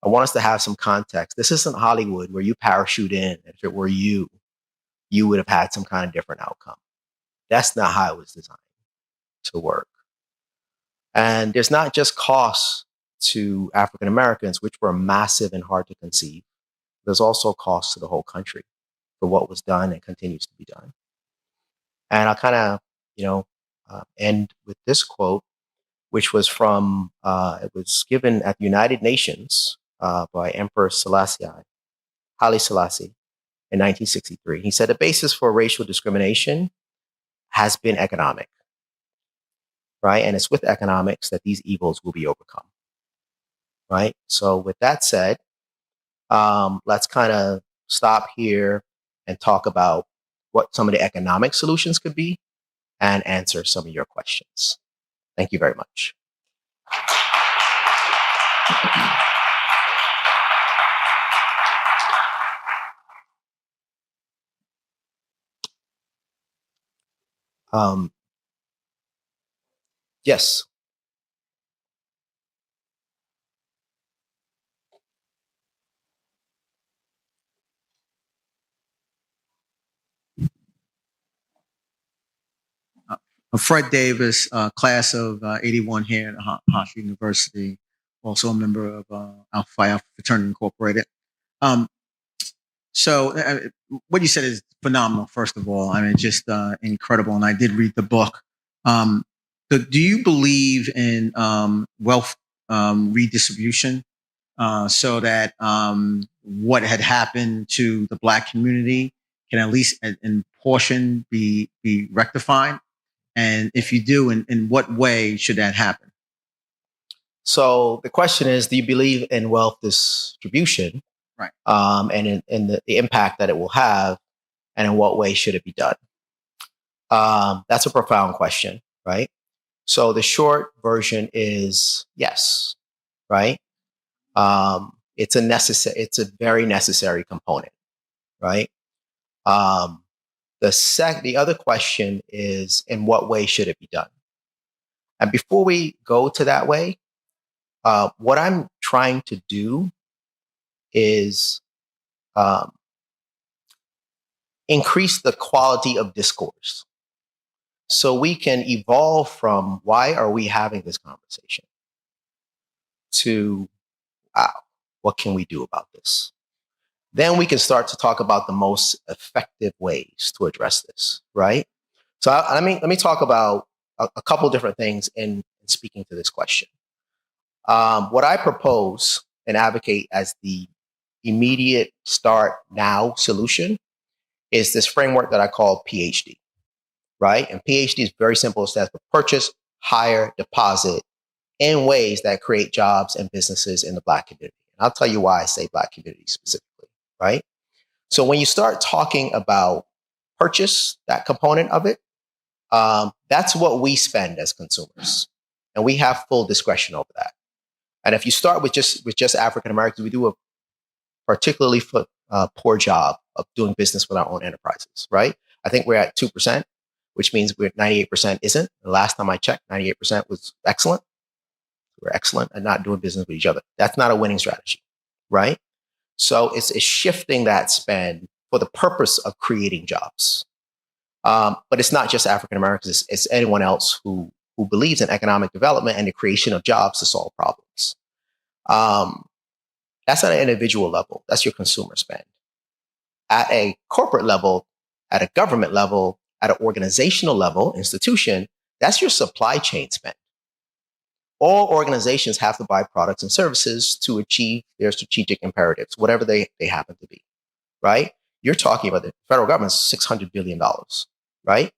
I want us to have some context. This isn't Hollywood where you parachute in. If it were you would have had some kind of different outcome. That's not how it was designed to work. And there's not just costs to African Americans, which were massive and hard to conceive. There's also costs to the whole country for what was done and continues to be done. And I'll kind of, end with this quote, which was from, it was given at the United Nations by Emperor Haile Selassie in 1963. He said the basis for racial discrimination has been economic, right? And it's with economics that these evils will be overcome, right? So with that said, let's kind of stop here and talk about what some of the economic solutions could be and answer some of your questions. Thank you very much. Yes. Fred Davis, class of 81 here at Hofstra University, also a member of Alpha Phi Alpha Fraternity Incorporated. So what you said is phenomenal, first of all. I mean, just incredible. And I did read the book. So do you believe in wealth redistribution so that what had happened to the Black community can at least in portion be rectified? And if you do, in what way should that happen? So the question is, do you believe in wealth distribution? Right. And in the impact that it will have, and in what way should it be done? That's a profound question, right? So the short version is yes, right? It's a very necessary component, right? The other question is, in what way should it be done? And before we go to that way, what I'm trying to do is increase the quality of discourse so we can evolve from why are we having this conversation to, wow, what can we do about this? Then we can start to talk about the most effective ways to address this, right? So let me talk about a couple different things in speaking to this question. What I propose and advocate as the immediate start now solution is this framework that I call PhD, right? And PhD is very simple. It stands for purchase, hire, deposit in ways that create jobs and businesses in the Black community. And I'll tell you why I say Black community specifically, right? So when you start talking about purchase, that component of it, that's what we spend as consumers. And we have full discretion over that. And if you start with just African Americans, we do a particularly poor job of doing business with our own enterprises, right? I think we're at 2%, which means we're 98% isn't. The last time I checked, 98% was excellent. We're excellent at not doing business with each other. That's not a winning strategy, right? So it's shifting that spend for the purpose of creating jobs. But it's not just African Americans, it's anyone else who believes in economic development and the creation of jobs to solve problems. That's at an individual level. That's your consumer spend. At a corporate level, at a government level, at an organizational level, institution, that's your supply chain spend. All organizations have to buy products and services to achieve their strategic imperatives, whatever they happen to be, right? You're talking about the federal government's $600 billion, right?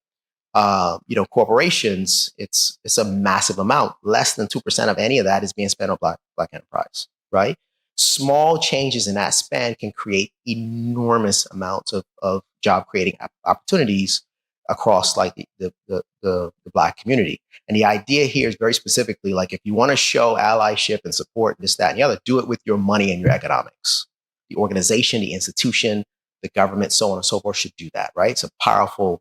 Corporations, it's a massive amount. Less than 2% of any of that is being spent on Black enterprise, right? Small changes in that spend can create enormous amounts of job creating opportunities across like the Black community. And the idea here is very specifically like, if you want to show allyship and support this, that, and the other, do it with your money and your economics. The organization, the institution, the government, so on and so forth should do that, right? It's a powerful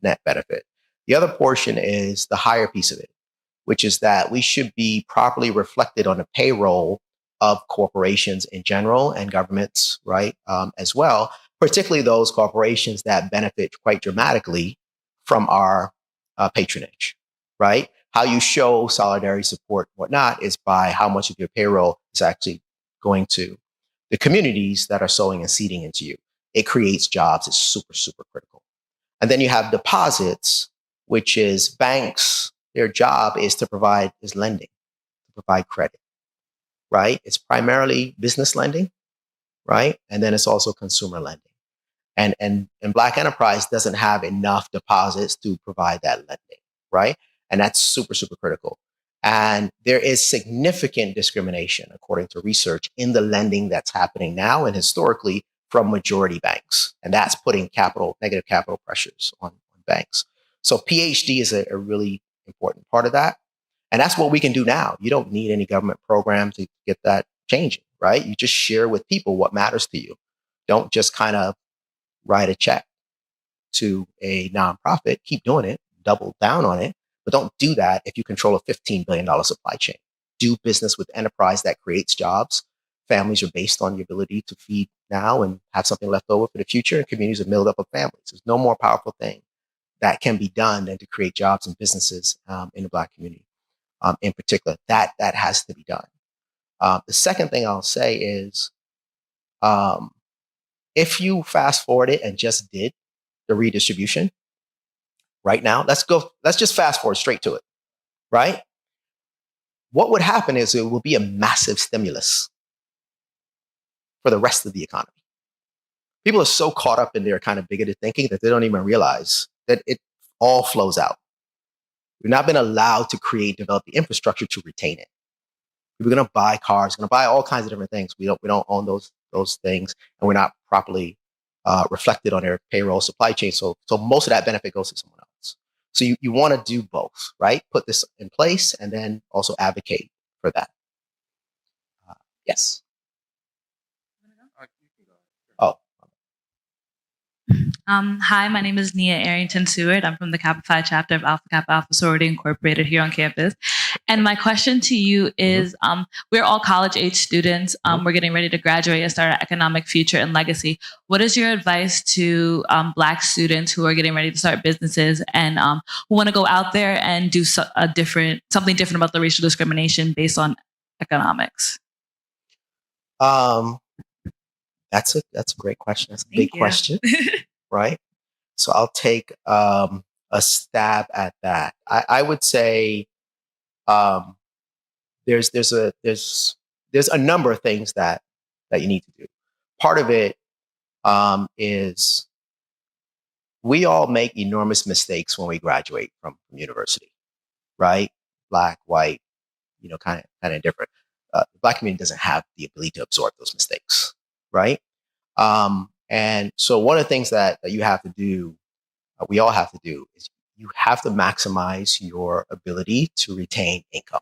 net benefit. The other portion is the higher piece of it, which is that we should be properly reflected on the payroll of corporations in general and governments, right, as well, particularly those corporations that benefit quite dramatically from our patronage, right? How you show solidarity, support, whatnot, is by how much of your payroll is actually going to the communities that are sowing and seeding into you. It creates jobs. It's super, super critical. And then you have deposits, which is banks. Their job is to provide lending, to provide credit. right? It's primarily business lending, right? And then it's also consumer lending. And Black enterprise doesn't have enough deposits to provide that lending, right? And that's super, super critical. And there is significant discrimination, according to research, in the lending that's happening now and historically from majority banks. And that's putting negative capital pressures on banks. So PhD is a really important part of that. And that's what we can do now. You don't need any government program to get that changing, right? You just share with people what matters to you. Don't just kind of write a check to a nonprofit, keep doing it, double down on it, but don't do that if you control a $15 billion supply chain. Do business with enterprise that creates jobs. Families are based on the ability to feed now and have something left over for the future, and communities are milled up of families. There's no more powerful thing that can be done than to create jobs and businesses in the Black community. In particular, that has to be done. The second thing I'll say is, if you fast forward it and just did the redistribution right now, let's just fast forward straight to it, right? What would happen is it will be a massive stimulus for the rest of the economy. People are so caught up in their kind of bigoted thinking that they don't even realize that it all flows out. We've not been allowed to develop the infrastructure to retain it. We're going to buy cars, going to buy all kinds of different things. We don't own those things, and we're not properly reflected on their payroll supply chain. So most of that benefit goes to someone else. So you want to do both, right? Put this in place and then also advocate for that. Yes. Oh. Hi, my name is Nia Arrington Seward. I'm from the Kappa Phi chapter of Alpha Kappa Alpha Sorority Incorporated here on campus. And my question to you is, we're all college-age students. We're getting ready to graduate and start our economic future and legacy. What is your advice to Black students who are getting ready to start businesses and who want to go out there and do something different about the racial discrimination based on economics? That's a great question. That's a big question, right? So I'll take a stab at that. I would say there's a number of things that you need to do. Part of it is we all make enormous mistakes when we graduate from university, right? Black, white, kind of different. The Black community doesn't have the ability to absorb those mistakes, right? And so one of the things that you have to do, we all have to do, is you have to maximize your ability to retain income.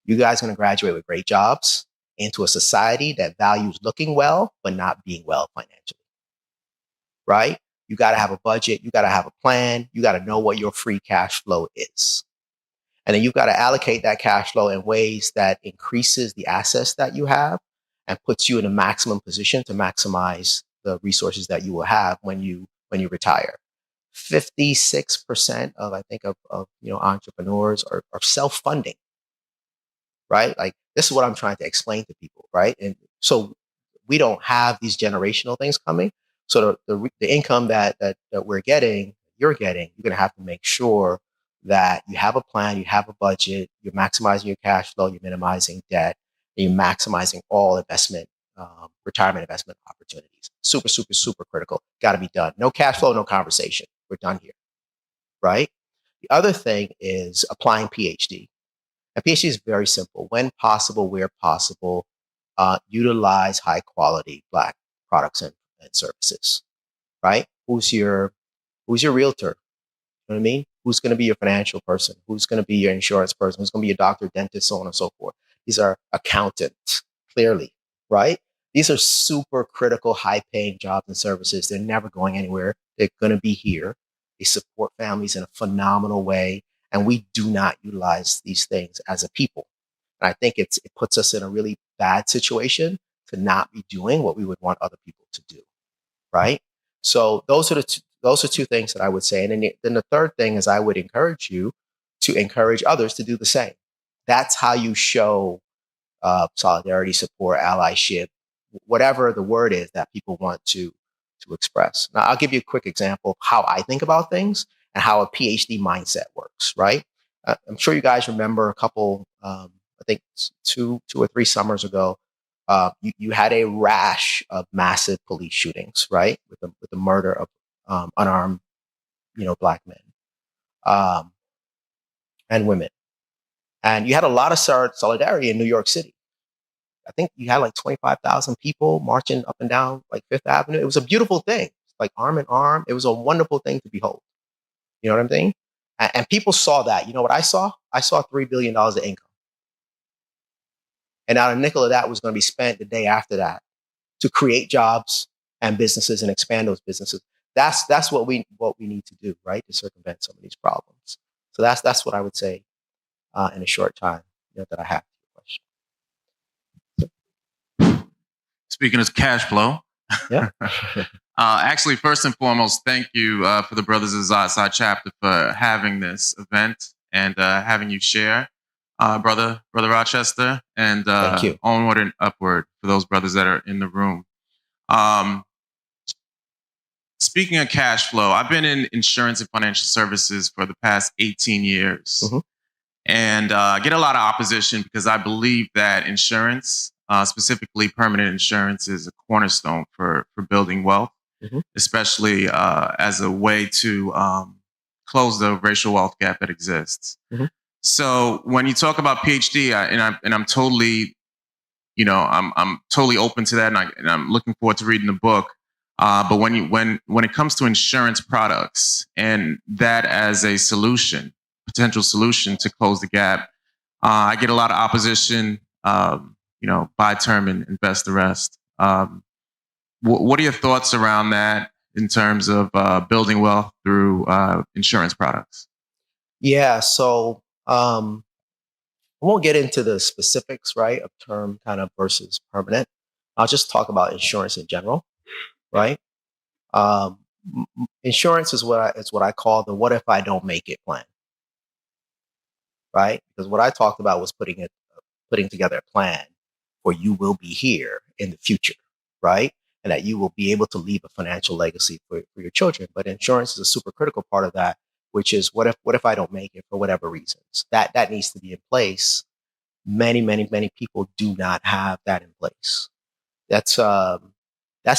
You guys are going to graduate with great jobs into a society that values looking well, but not being well financially, right? You got to have a budget. You got to have a plan. You got to know what your free cash flow is. And then you've got to allocate that cash flow in ways that increases the assets that you have and puts you in a maximum position to maximize the resources that you will have when you retire. 56% of entrepreneurs are self-funding, right? Like, this is what I'm trying to explain to people, right? And so we don't have these generational things coming. So the income that we're getting, you're going to have to make sure that you have a plan, you have a budget, you're maximizing your cash flow, you're minimizing debt, and you're maximizing all investment, retirement investment opportunities. Super, super, super critical. Got to be done. No cash flow, no conversation. We're done here, right? The other thing is applying PhD. And PhD is very simple. When possible, where possible, utilize high quality Black products and services, right? Who's your realtor? You know what I mean? Who's going to be your financial person? Who's going to be your insurance person? Who's going to be your doctor, dentist, so on and so forth? These are accountants, clearly, right? These are super critical, high-paying jobs and services. They're never going anywhere. They're going to be here. They support families in a phenomenal way. And we do not utilize these things as a people. And I think it puts us in a really bad situation to not be doing what we would want other people to do, right? So those are two things that I would say. And then the third thing is I would encourage you to encourage others to do the same. That's how you show solidarity, support, allyship, whatever the word is that people want to express. Now, I'll give you a quick example of how I think about things and how a PhD mindset works, right? I'm sure you guys remember a couple I think two or three summers ago, you had a rash of massive police shootings, right? With the murder of unarmed, black men and women. And you had a lot of solidarity in New York City. I think you had like 25,000 people marching up and down like Fifth Avenue. It was a beautiful thing, like arm in arm. It was a wonderful thing to behold. You know what I'm saying? And people saw that. You know what I saw? I saw $3 billion of income. And not a nickel of that was going to be spent the day after that to create jobs and businesses and expand those businesses. That's what we need to do, right? To circumvent some of these problems. So that's what I would say in a short time that I have to your question. Speaking of cash flow, Yeah. actually, first and foremost, thank you for the Brothers of Side chapter for having this event and having you share, brother Rochester, and Thank you. onward and upward for those brothers that are in the room. Speaking of cash flow, I've been in insurance and financial services for the past 18 years. Mhm. And I get a lot of opposition because I believe that insurance, specifically permanent insurance, is a cornerstone for building wealth, Mhm. especially as a way to close the racial wealth gap that exists. Mhm. So when you talk about PhD, I'm totally, I'm totally open to that, and I'm looking forward to reading the book. But when it comes to insurance products and that as a potential solution to close the gap, I get a lot of opposition. Buy term and invest the rest. What are your thoughts around that in terms of building wealth through insurance products? Yeah. So I won't get into the specifics, right, of term kind of versus permanent. I'll just talk about insurance in general, right? Insurance is what I call the "what if I don't make it" plan, right? Because what I talked about was putting together a plan where you will be here in the future, right? And that you will be able to leave a financial legacy for your children. But insurance is a super critical part of that, which is what if I don't make it for whatever reasons? That needs to be in place. Many people do not have that in place. That's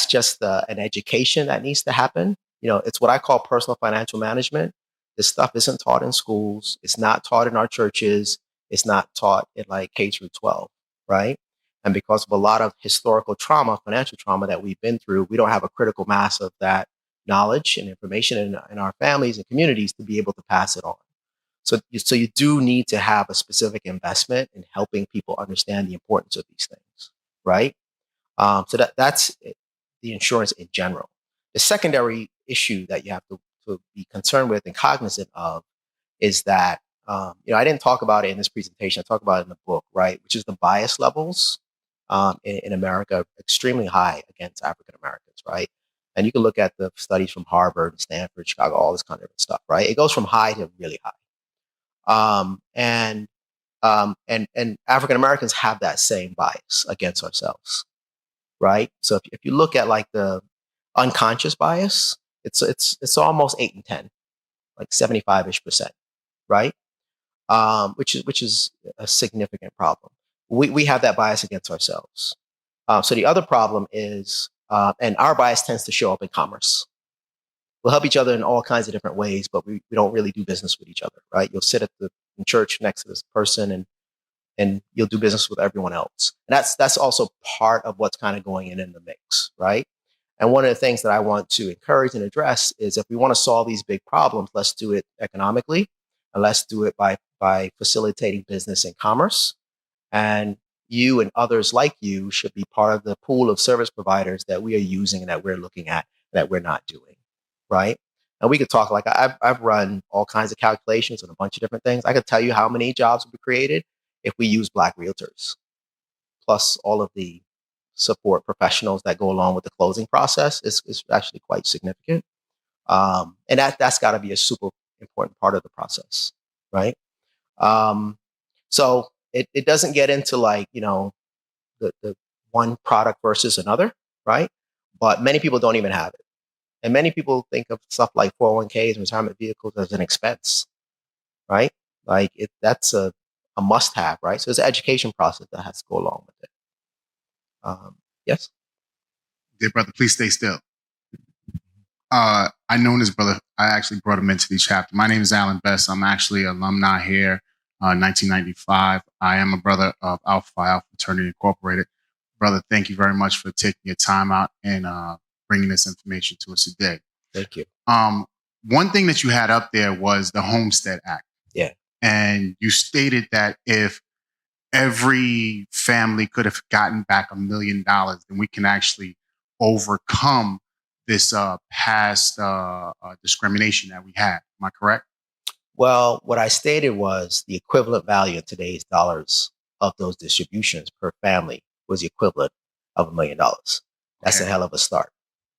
just an education that needs to happen. It's what I call personal financial management. This stuff isn't taught in schools. It's not taught in our churches. It's not taught in like K through 12, right? And because of a lot of historical trauma, financial trauma that we've been through, we don't have a critical mass of that knowledge and information in our families and communities to be able to pass it on. So you do need to have a specific investment in helping people understand the importance of these things, right? So that's the insurance in general. The secondary issue that you have to be concerned with and cognizant of is that I didn't talk about it in this presentation. I talk about it in the book, right? Which is the bias levels in America are extremely high against African Americans, right? And you can look at the studies from Harvard, Stanford, Chicago, all this kind of stuff, right? It goes from high to really high. And African Americans have that same bias against ourselves, right? So if you look at like the unconscious bias, it's almost 8 and 10, like 75-ish%, right? Which is a significant problem. We have that bias against ourselves. So the other problem is, and our bias tends to show up in commerce. We'll help each other in all kinds of different ways, but we don't really do business with each other, right? You'll sit in church next to this person and you'll do business with everyone else. And that's also part of what's kind of going in the mix, right? And one of the things that I want to encourage and address is if we want to solve these big problems, let's do it economically, and let's do it by facilitating business and commerce. And you and others like you should be part of the pool of service providers that we are using and that we're looking at that we're not doing, right? And we could talk like I've run all kinds of calculations on a bunch of different things. I could tell you how many jobs would be created if we use Black realtors, plus all of the support professionals that go along with the closing process is actually quite significant. And that's got to be a super important part of the process, right? So it doesn't get into like, the one product versus another, right? But many people don't even have it. And many people think of stuff like 401ks and retirement vehicles as an expense, right? Like that's a a must-have, right? So it's an education process that has to go along with it. Yes. Dear brother, please stay still. I know this brother. I actually brought him into the chapter. My name is Alan Best. I'm actually an alumni here, 1995. I am a brother of Alpha Phi Alpha Fraternity Incorporated. Brother, thank you very much for taking your time out and bringing this information to us today. Thank you. One thing that you had up there was the Homestead Act. Yeah. And you stated that if every family could have gotten back $1 million, then we can actually overcome this past discrimination that we had. Am I correct? Well, what I stated was the equivalent value in today's dollars of those distributions per family was the equivalent of $1 million. That's a hell of a start.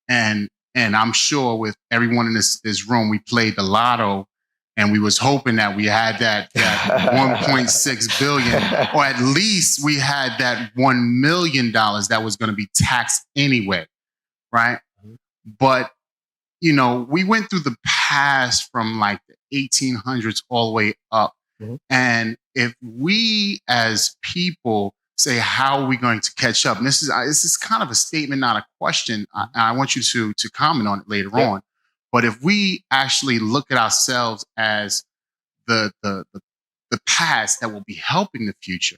And I'm sure with everyone in this room, we played the lotto and we was hoping that we had that 1.6 billion, or at least we had that $1 million that was going to be taxed anyway, right? Mhm. But, you know, we went through the past from like the 1800s all the way up. Mhm. And if we as people say, how are we going to catch up? And this is kind of a statement, not a question. I want you to comment on it later on. But if we actually look at ourselves as the past that will be helping the future,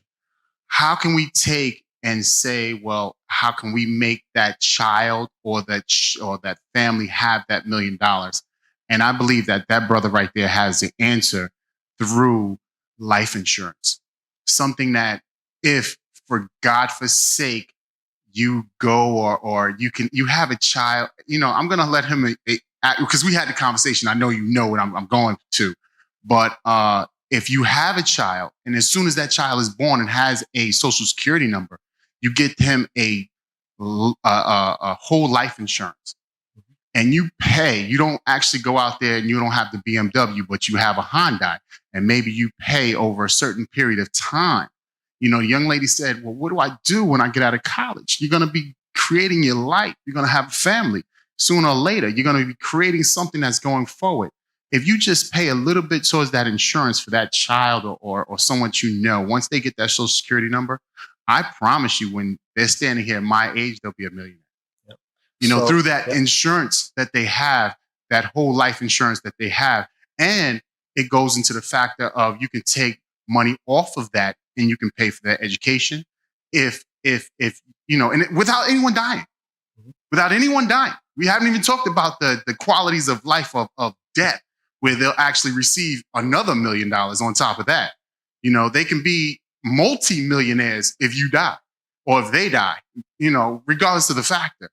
how can we take and say, well, how can we make that child or that family have that $1 million? And I believe that brother right there has the answer through life insurance. Something that if, for God forsake, you go or you have a child, you know, I'm going to let him, because we had the conversation. I know you know what I'm going to, but if you have a child and as soon as that child is born and has a social security number, you get him a whole life insurance. And you pay, you don't actually go out there and you don't have the BMW, but you have a Hyundai, and maybe you pay over a certain period of time. You know, the young lady said, well, what do I do when I get out of college? You're going to be creating your life. You're going to have a family. Sooner or later, you're going to be creating something that's going forward. If you just pay a little bit towards that insurance for that child or someone you know, once they get that social security number, I promise you, when they're standing here my age, they'll be a millionaire. Yep. You know, So, through that yep. insurance that they have, that whole life insurance that they have. And it goes into the factor of you can take money off of that and you can pay for their education if you know, and without anyone dying. Without anyone dying. We haven't even talked about the qualities of life of death, where they'll actually receive another $1 million on top of that. You know, they can be multi-millionaires if you die or if they die, you know, regardless of the factor.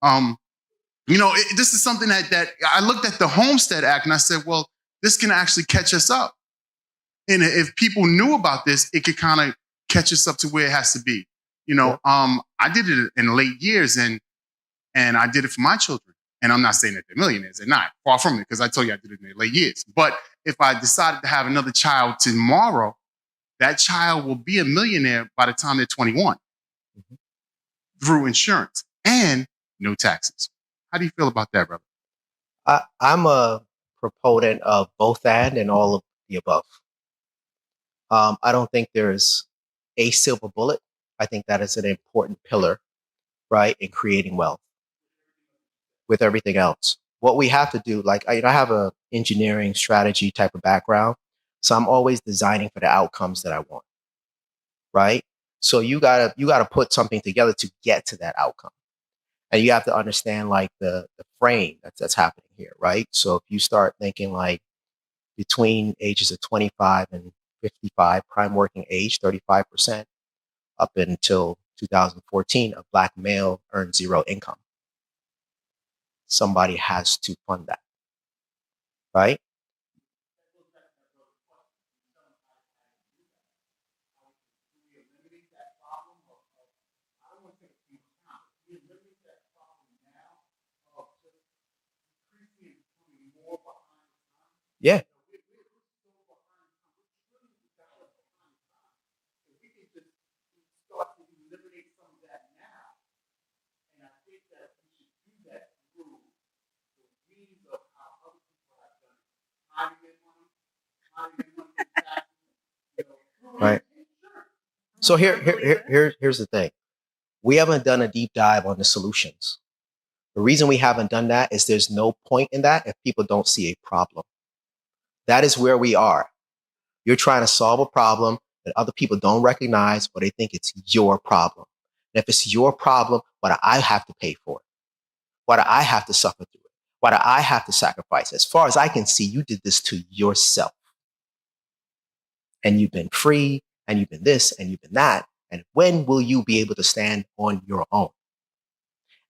You know, this is something that I looked at the Homestead Act and I said, well, this can actually catch us up. And if people knew about this, it could kind of catch us up to where it has to be. You know, I did it in the late years and I did it for my children. And I'm not saying that they're millionaires. They're not. Far from it, because I told you I did it in the late years. But if I decided to have another child tomorrow, that child will be a millionaire by the time they're 21 through insurance and no taxes. How do you feel about that, brother? I'm a proponent of both and all of the above. I don't think there's a silver bullet. I think that is an important pillar, right, in creating wealth with everything else. What we have to do, like I have a engineering strategy type of background, so I'm always designing for the outcomes that I want, right? So you gotta put something together to get to that outcome, and you have to understand like the frame that's happening here, right? So if you start thinking like between ages of 25 and 55, prime working age, 35%, up until 2014, a Black male earned zero income. Somebody has to fund that, right? Yeah. right? So here's the thing. We haven't done a deep dive on the solutions. The reason we haven't done that is there's no point in that if people don't see a problem. That is where we are. You're trying to solve a problem that other people don't recognize, or they think it's your problem. And if it's your problem, why do I have to pay for it? Why do I have to suffer through it? Why do I have to sacrifice? As far as I can see, you did this to yourself. And you've been free, and you've been this, and you've been that. And when will you be able to stand on your own?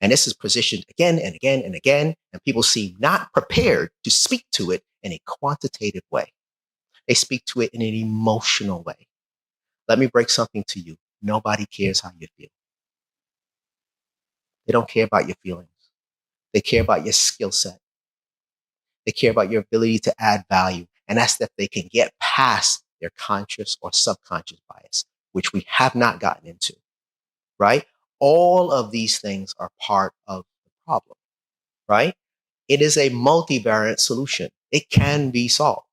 And this is positioned again and again and again, and people seem not prepared to speak to it in a quantitative way. They speak to it in an emotional way. Let me break something to you. Nobody cares how you feel. They don't care about your feelings. They care about your skill set. They care about your ability to add value. And that's if they can get past their conscious or subconscious bias, which we have not gotten into, right? All of these things are part of the problem, right? It is a multivariate solution. It can be solved,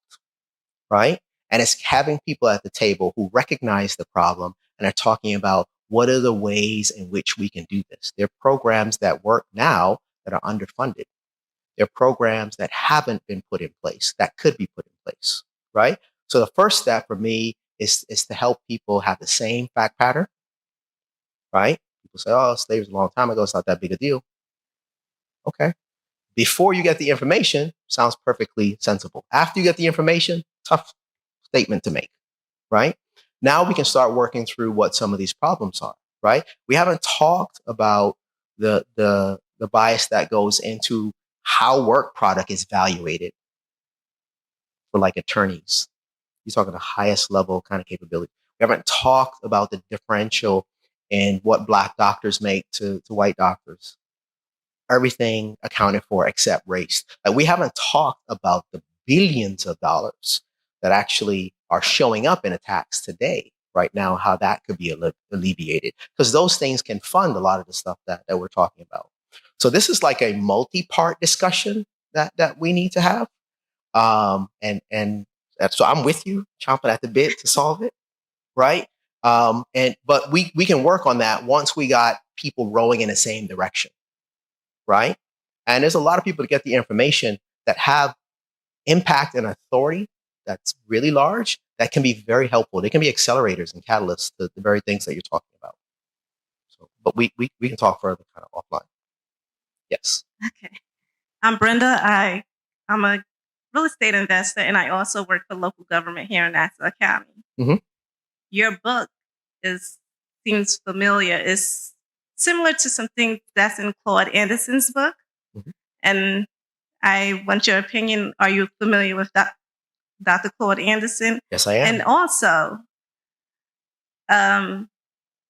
right? And it's having people at the table who recognize the problem and are talking about what are the ways in which we can do this. There are programs that work now that are underfunded. There are programs that haven't been put in place that could be put in place, right? So the first step for me is to help people have the same fact pattern, right? People say, oh, slavery was a long time ago. It's not that big a deal. Okay. Before you get the information, sounds perfectly sensible. After you get the information, tough statement to make, right? Now we can start working through what some of these problems are, right? We haven't talked about the bias that goes into how work product is evaluated for like attorneys. You're talking the highest level kind of capability. We haven't talked about the differential in what Black doctors make to white doctors. Everything accounted for except race. Like we haven't talked about the billions of dollars that actually are showing up in attacks today, right now, how that could be alleviated. Because those things can fund a lot of the stuff that we're talking about. So this is like a multi-part discussion that we need to have. And so I'm with you, chomping at the bit to solve it, right? But we can work on that once we got people rowing in the same direction, right? And there's a lot of people to get the information that have impact and authority that's really large that can be very helpful. They can be accelerators and catalysts to the very things that you're talking about. So, but we can talk further kind of offline. Yes. Okay. I'm Brenda. I'm a real estate investor, and I also work for local government here in Nassau County. Mhm. Your book seems familiar. It's similar to something that's in Claude Anderson's book. Mhm. And I want your opinion. Are you familiar with Dr. Claude Anderson? Yes, I am. And also,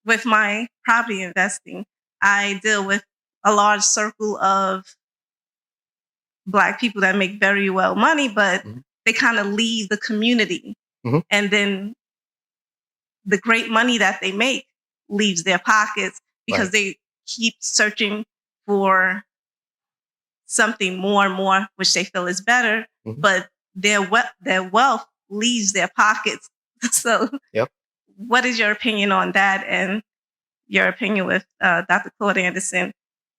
with my property investing, I deal with a large circle of Black people that make very well money, but Mhm. they kind of leave the community. Mhm. And then the great money that they make leaves their pockets because Right. they keep searching for something more and more, which they feel is better, Mhm. but their wealth leaves their pockets. So, Yep. what is your opinion on that, and your opinion with Dr. Claude Anderson,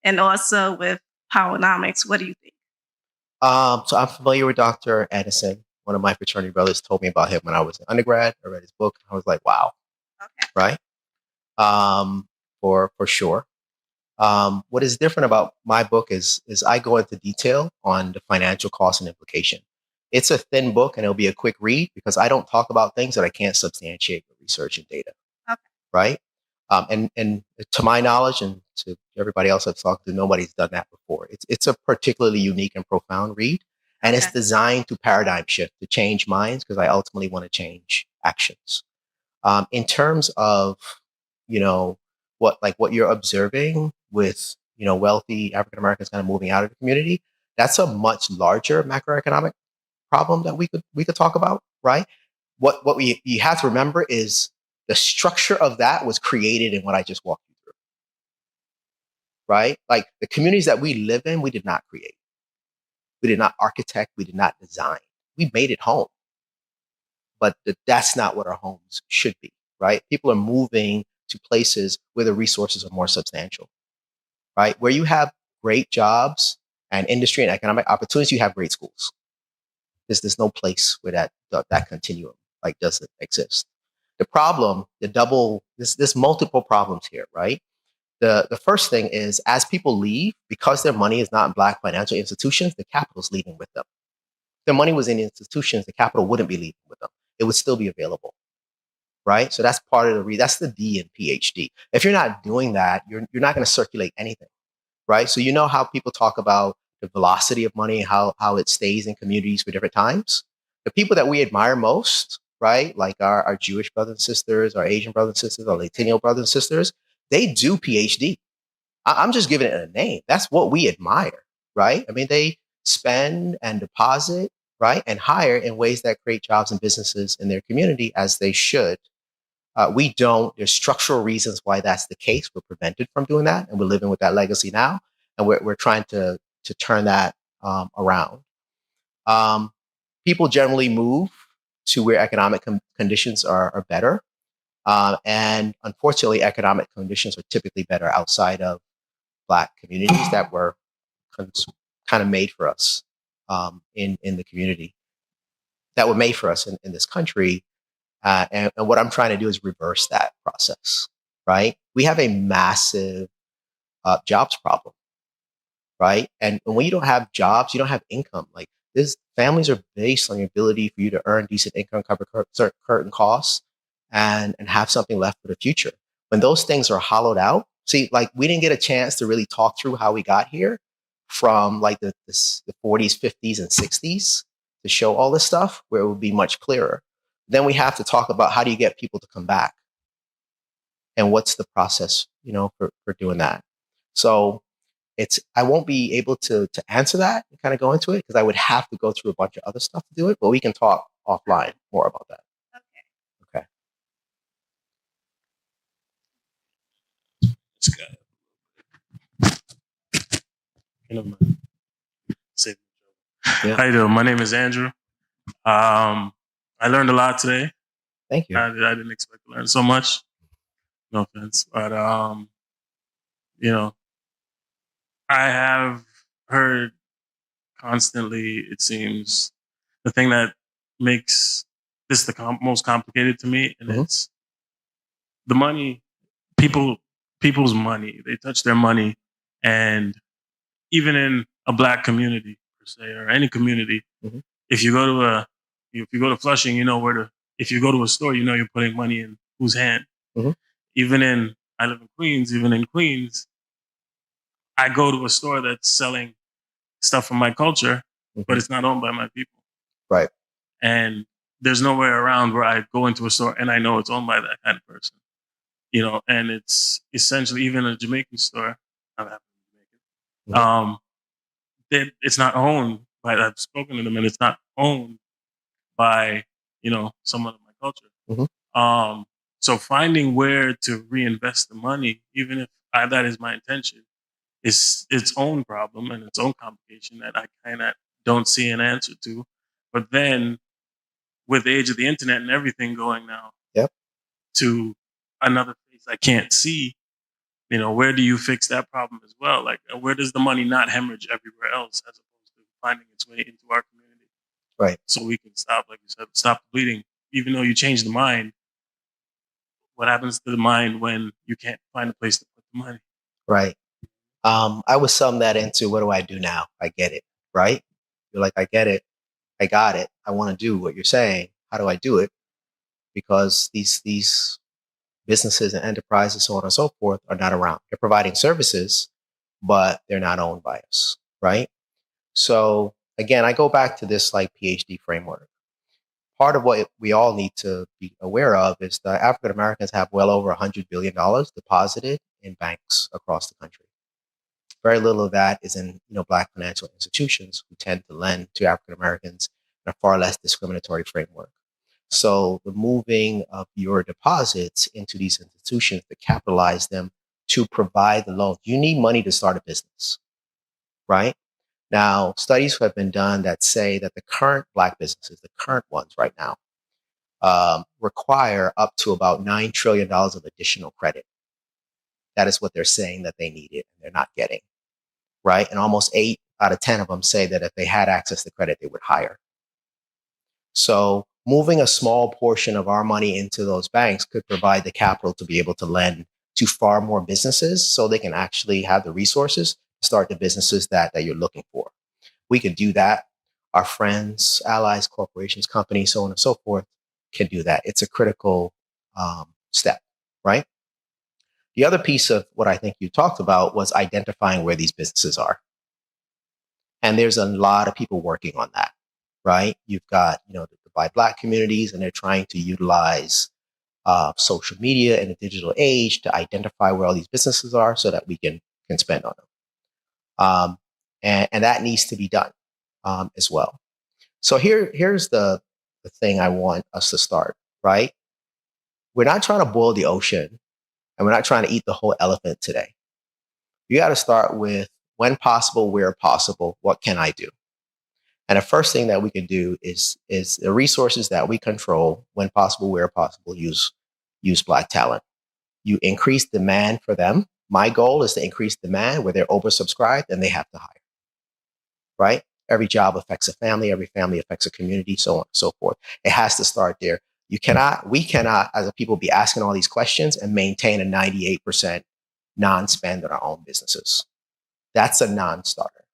and also with Powernomics? What do you think? So I'm familiar with Dr. Anderson. One of my fraternity brothers told me about him when I was an undergrad. I read his book. I was like, wow, Okay. right? For sure. What is different about my book is I go into detail on the financial cost and implication. It's a thin book and it'll be a quick read because I don't talk about things that I can't substantiate with research and data. Okay. Right? And to my knowledge and to everybody else I've talked to, nobody's done that before. It's a particularly unique and profound read. And it's Okay. designed to paradigm shift, to change minds, because I ultimately want to change actions. In terms of, what you're observing with, wealthy African Americans kind of moving out of the community, that's a much larger macroeconomic problem that we could talk about, right? What you have to remember is the structure of that was created in what I just walked you through, right? Like the communities that we live in, we did not create. We did not architect. We did not design. We made it home. but that's not what our homes should be, right? People are moving to places where the resources are more substantial, right? Where you have great jobs and industry and economic opportunities, you have great schools. There's no place where that continuum like doesn't exist. The problem, there's multiple problems here, right? The first thing is, as people leave, because their money is not in Black financial institutions, the capital is leaving with them. If their money was in institutions, the capital wouldn't be leaving with them. It would still be available, right? So that's part of that's the D in PhD. If you're not doing that, you're not going to circulate anything, right? So you know how people talk about the velocity of money, how it stays in communities for different times. The people that we admire most, right, like our Jewish brothers and sisters, our Asian brothers and sisters, our Latino brothers and sisters, they do PhD. I'm just giving it a name. That's what we admire, right? I mean, they spend and deposit, right, and hire in ways that create jobs and businesses in their community, as they should. We don't. There's structural reasons why that's the case. We're prevented from doing that, and we're living with that legacy now, and we're trying to turn that around. People generally move to where economic conditions are better, and unfortunately, economic conditions are typically better outside of Black communities that were kind of made for us in the community, that were made for us in this country. And what I'm trying to do is reverse that process, right? We have a massive jobs problem, right? And when you don't have jobs, you don't have income. Like families are based on the ability for you to earn decent income, cover certain costs, and have something left for the future. When those things are hollowed out, see, like we didn't get a chance to really talk through how we got here from like the 40s, 50s, and 60s to show all this stuff, where it would be much clearer. Then we have to talk about how do you get people to come back, and what's the process, for doing that. So I won't be able to answer that and kind of go into it, because I would have to go through a bunch of other stuff to do it, but we can talk offline more about that. Okay. How you doing? My name is Andrew. I learned a lot today. Thank you. I didn't expect to learn so much. No offense, but I have heard constantly. It seems the thing that makes this the most complicated to me, and it's the money. People's money. They touch their money, and even in a Black community per se, or any community, if you go to Flushing, you know where to. If you go to a store, you know you're putting money in whose hand. I live in Queens. Even in Queens, I go to a store that's selling stuff from my culture, but it's not owned by my people. Right. And there's nowhere around where I go into a store and I know it's owned by that kind of person. And it's essentially, even a Jamaican store, I'm happy Jamaican. It's not owned by. I've spoken to them, and it's not owned by someone of my culture. So finding where to reinvest the money, even if that is my intention, is its own problem and its own complication that I kind of don't see an answer to. But then, with the age of the internet and everything going now, to another place I can't see, where do you fix that problem as well? Like, where does the money not hemorrhage everywhere else, as opposed to finding its way into our community? Right. So we can stop, like you said, stop the bleeding. Even though you change the mind, what happens to the mind when you can't find a place to put the money? Right. I would sum that into, what do I do now? I get it, right? You're like, I get it. I got it. I want to do what you're saying. How do I do it? Because these businesses and enterprises, so on and so forth, are not around. They're providing services, but they're not owned by us, right? So again, I go back to this like PhD framework. Part of what we all need to be aware of is that African Americans have well over $100 billion deposited in banks across the country. Very little of that is in Black financial institutions, who tend to lend to African Americans in a far less discriminatory framework. So the moving of your deposits into these institutions to capitalize them to provide the loan. You need money to start a business, right? Now, studies have been done that say that the current Black businesses, the current ones right now, require up to about $9 trillion of additional credit. That is what they're saying that they needed and they're not getting, right? And almost 8 out of 10 of them say that if they had access to credit, they would hire. So moving a small portion of our money into those banks could provide the capital to be able to lend to far more businesses so they can actually have the resources to start the businesses that you're looking for. We can do that. Our friends, allies, corporations, companies, so on and so forth can do that. It's a critical step, right? The other piece of what I think you talked about was identifying where these businesses are. And there's a lot of people working on that, right? You've got, the Dubai Black communities, and they're trying to utilize social media and the digital age to identify where all these businesses are so that we can spend on them. And that needs to be done as well. So here's the thing I want us to start, right? We're not trying to boil the ocean, and we're not trying to eat the whole elephant today. You got to start with, when possible, where possible, what can I do? And the first thing that we can do is the resources that we control, when possible, where possible, use Black talent. You increase demand for them. My goal is to increase demand where they're oversubscribed and they have to hire, right? Every job affects a family, every family affects a community, so on and so forth. It has to start there. We cannot, as a people, be asking all these questions and maintain a 98% non-spend on our own businesses. That's a non-starter,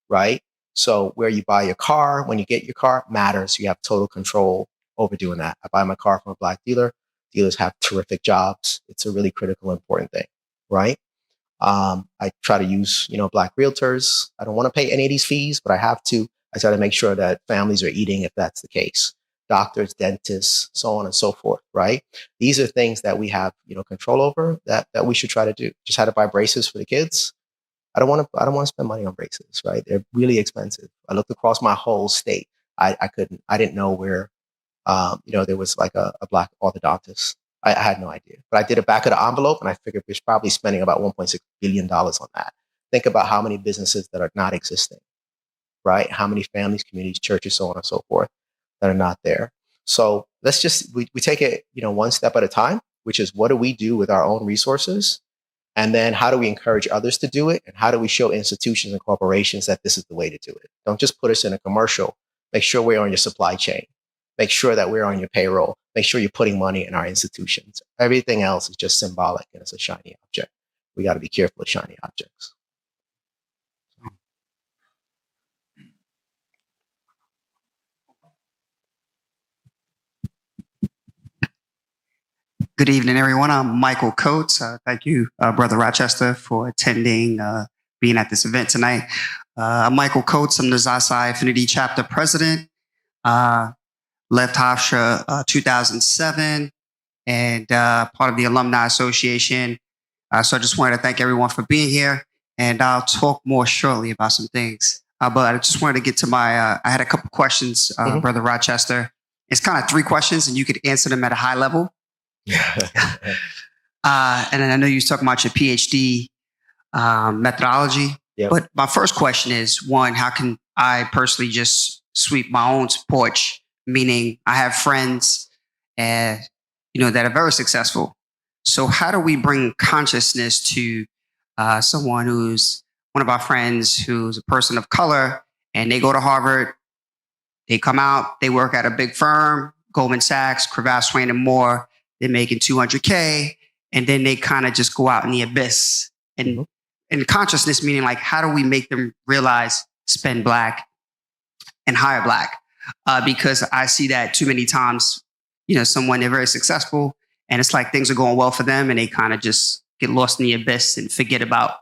right? So where you buy your car, when you get your car, matters. You have total control over doing that. I buy my car from a Black dealer. Dealers have terrific jobs. It's a really critical, important thing, right? I try to use, Black realtors. I don't want to pay any of these fees, but I have to. I try to make sure that families are eating if that's the case. Doctors, dentists, so on and so forth, right? These are things that we have, control over that we should try to do. Just had to buy braces for the kids. I don't want to spend money on braces, right? They're really expensive. I looked across my whole state. I didn't know where, there was like a Black orthodontist. I had no idea, but I did a back of the envelope and I figured we're probably spending about $1.6 billion on that. Think about how many businesses that are not existing, right? How many families, communities, churches, so on and so forth that are not there. So let's just, we take it, one step at a time, which is, what do we do with our own resources? And then how do we encourage others to do it? And how do we show institutions and corporations that this is the way to do it? Don't just put us in a commercial. Make sure we're on your supply chain. Make sure that we're on your payroll. Make sure you're putting money in our institutions. Everything else is just symbolic and it's a shiny object. We got to be careful of shiny objects. Good evening, everyone. I'm Michael Coates. Thank you, Brother Rochester, for attending, being at this event tonight. I'm Michael Coates. I'm the Zasai Affinity Chapter President. Left Hofstra 2007 and part of the Alumni Association. So I just wanted to thank everyone for being here, and I'll talk more shortly about some things. But I just wanted to get to my, I had a couple questions, Brother Rochester. It's kind of 3 questions, and you could answer them at a high level. And then I know you was talking about your PhD methodology. Yep. But my first question is, one, how can I personally just sweep my own porch? Meaning I have friends that are very successful. So how do we bring consciousness to someone who's one of our friends who's a person of color, and they go to Harvard, they come out, they work at a big firm, Goldman Sachs, Cravath, Swaine and Moore, they're making $200K, and then they kind of just go out in the abyss. And consciousness meaning, like, how do we make them realize, spend Black and hire Black? Because I see that too many times, someone, they're very successful and it's like things are going well for them and they kind of just get lost in the abyss and forget about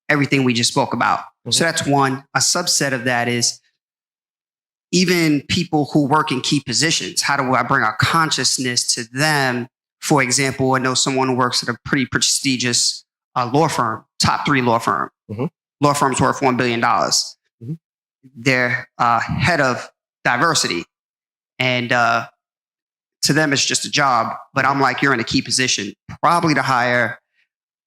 everything we just spoke about. So that's one. A subset of that is even people who work in key positions. How do I bring our consciousness to them? For example, I know someone who works at a pretty prestigious law firm, top 3 law firm. Law firm's worth $1 billion. They're head of diversity. And to them, it's just a job. But I'm like, you're in a key position, probably to hire,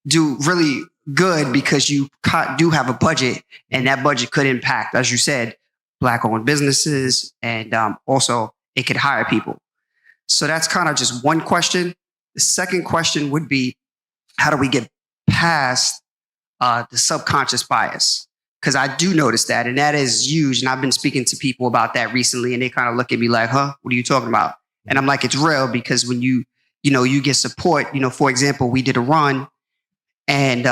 do really good because you do have a budget, and that budget could impact, as you said, Black-owned businesses, and also it could hire people. So that's kind of just one question. The second question would be, how do we get past the subconscious bias? Because I do notice that, and that is huge. And I've been speaking to people about that recently, and they kind of look at me like, huh, what are you talking about? And I'm like, it's real, because when you get support, for example, we did a run, and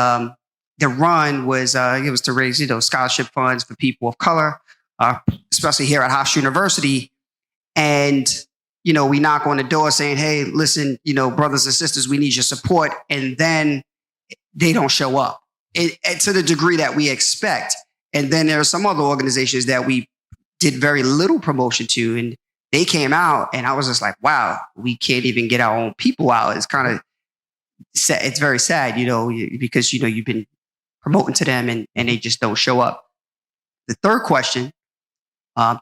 the run was, it was to raise, scholarship funds for people of color, especially here at Hofstra University. And, we knock on the door saying, hey, listen, brothers and sisters, we need your support. And then they don't show up and to the degree that we expect. And then there are some other organizations that we did very little promotion to, and they came out, and I was just like, wow, we can't even get our own people out. It's kind of sad. It's very sad, because, you've been promoting to them and they just don't show up. The third question,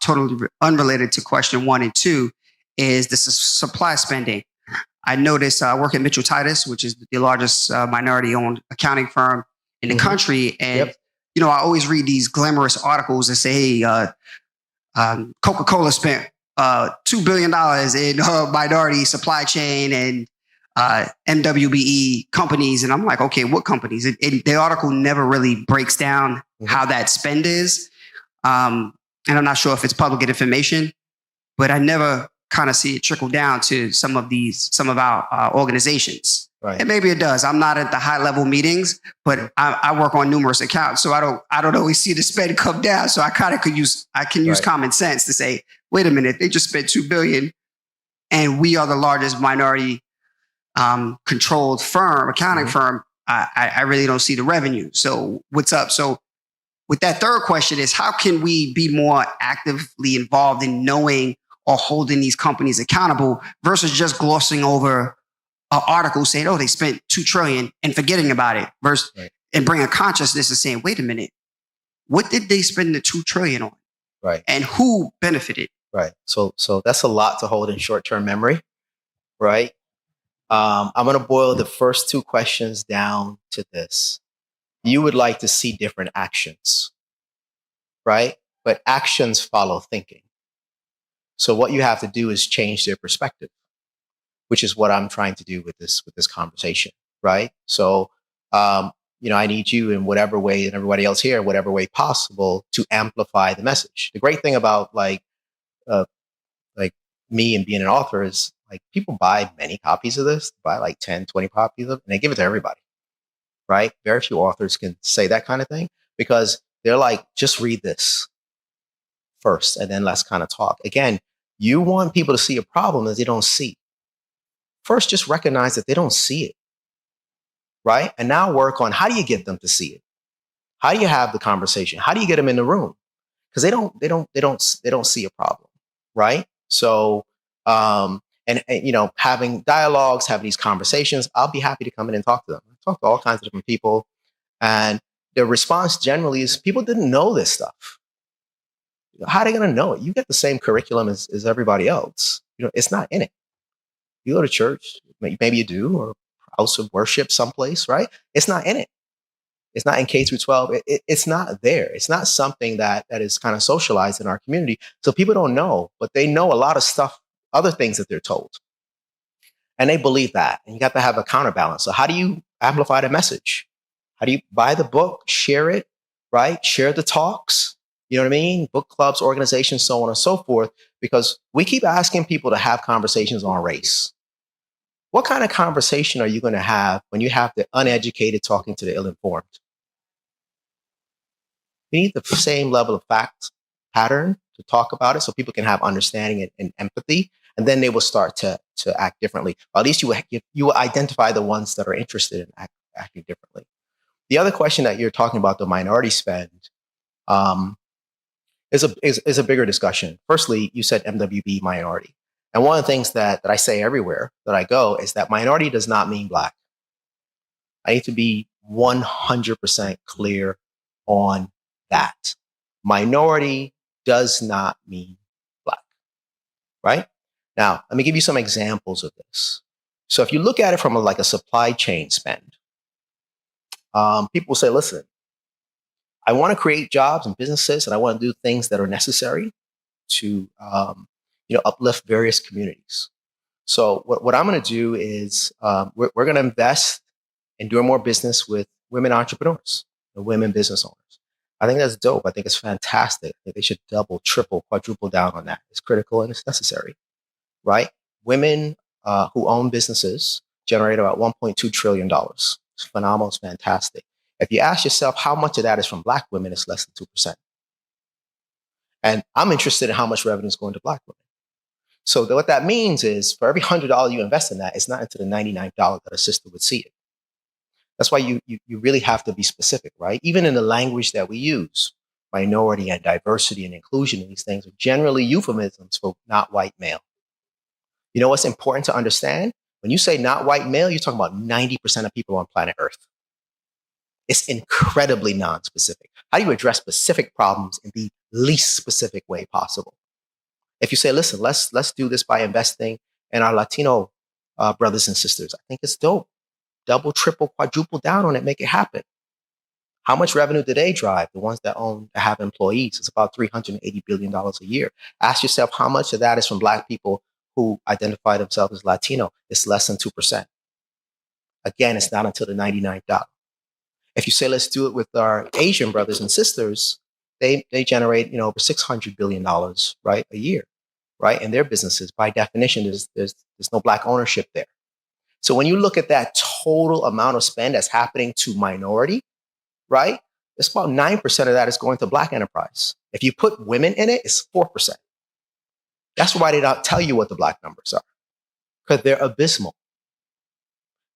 totally unrelated to question 1 and 2, is the supply spending. I noticed I work at Mitchell Titus, which is the largest minority-owned accounting firm in the country. And, I always read these glamorous articles that say, hey, Coca-Cola spent $2 billion in minority supply chain and MWBE companies. And I'm like, okay, what companies? The article never really breaks down how that spend is. And I'm not sure if it's public information, but I never kind of see it trickle down to some of our organizations. Right. And maybe it does. I'm not at the high level meetings, but I work on numerous accounts. So I don't always see the spend come down. So I kind of can use common sense to say, wait a minute, they just spent $2 billion and we are the largest minority controlled accounting firm. I really don't see the revenue. So what's up? So with that third question is, how can we be more actively involved in knowing or holding these companies accountable versus just glossing over an article saying, oh, they spent $2 trillion and forgetting about it, versus and bring a consciousness and saying, wait a minute, what did they spend the $2 trillion on? Right. And who benefited? Right. So that's a lot to hold in short-term memory, right? I'm going to boil the first 2 questions down to this. You would like to see different actions, right? But actions follow thinking. So what you have to do is change their perspective, which is what I'm trying to do with this conversation, right? So, I need you in whatever way, and everybody else here, whatever way possible, to amplify the message. The great thing about like me and being an author is, like, people buy many copies of this, buy like 10, 20 copies of it, and they give it to everybody, right? Very few authors can say that kind of thing, because they're like, just read this first, and then let's kind of talk. Again, you want people to see a problem that they don't see. First, just recognize that they don't see it, right? And now work on, how do you get them to see it? How do you have the conversation? How do you get them in the room? Because they don't see a problem, right? So, having dialogues, having these conversations, I'll be happy to come in and talk to them. I talk to all kinds of different people, and the response generally is, people didn't know this stuff. How are they going to know it? You get the same curriculum as everybody else. It's not in it. You go to church, maybe you do, or house of worship someplace, right? It's not in it. It's not in K through 12. It's not there. It's not something that is kind of socialized in our community. So people don't know, but they know a lot of stuff, other things that they're told. And they believe that. And you got to have a counterbalance. So how do you amplify the message? How do you buy the book, share it, right? Share the talks, you know what I mean? Book clubs, organizations, so on and so forth, because we keep asking people to have conversations on race. What kind of conversation are you going to have when you have the uneducated talking to the ill-informed? You need the same level of fact pattern to talk about it, so people can have understanding and empathy, and then they will start to act differently. Or at least you will identify the ones that are interested in acting differently. The other question that you're talking about, the minority spend, is a bigger discussion. Firstly, you said MWB minority. And one of the things that I say everywhere that I go is that minority does not mean Black. I need to be 100% clear on that. Minority does not mean Black, right? Now, let me give you some examples of this. So if you look at it from a supply chain spend, people say, listen, I want to create jobs and businesses, and I want to do things that are necessary to uplift various communities. So what I'm going to do is we're going to invest in doing more business with women entrepreneurs and women business owners. I think that's dope. I think it's fantastic. I think they should double, triple, quadruple down on that. It's critical and it's necessary, right? Women who own businesses generate about $1.2 trillion. It's phenomenal. It's fantastic. If you ask yourself how much of that is from Black women, it's less than 2%. And I'm interested in how much revenue is going to Black women. So what that means is for every $100 you invest in that, it's not into the $99 that a sister would see it. That's why you really have to be specific, right? Even in the language that we use, minority and diversity and inclusion and these things are generally euphemisms for not white male. You know what's important to understand? When you say not white male, you're talking about 90% of people on planet Earth. It's incredibly non-specific. How do you address specific problems in the least specific way possible? If you say, listen, let's do this by investing in our Latino brothers and sisters, I think it's dope. Double, triple, quadruple down on it, make it happen. How much revenue do they drive? The ones that have employees, it's about $380 billion a year. Ask yourself how much of that is from Black people who identify themselves as Latino. It's less than 2%. Again, it's not until the $99. If you say, let's do it with our Asian brothers and sisters, they generate over $600 billion, right, a year, right, in their businesses. By definition, there's no Black ownership there. So when you look at that total amount of spend that's happening to minority, right, it's about 9% of that is going to Black enterprise. If you put women in it, it's 4%. That's why they don't tell you what the Black numbers are, because they're abysmal.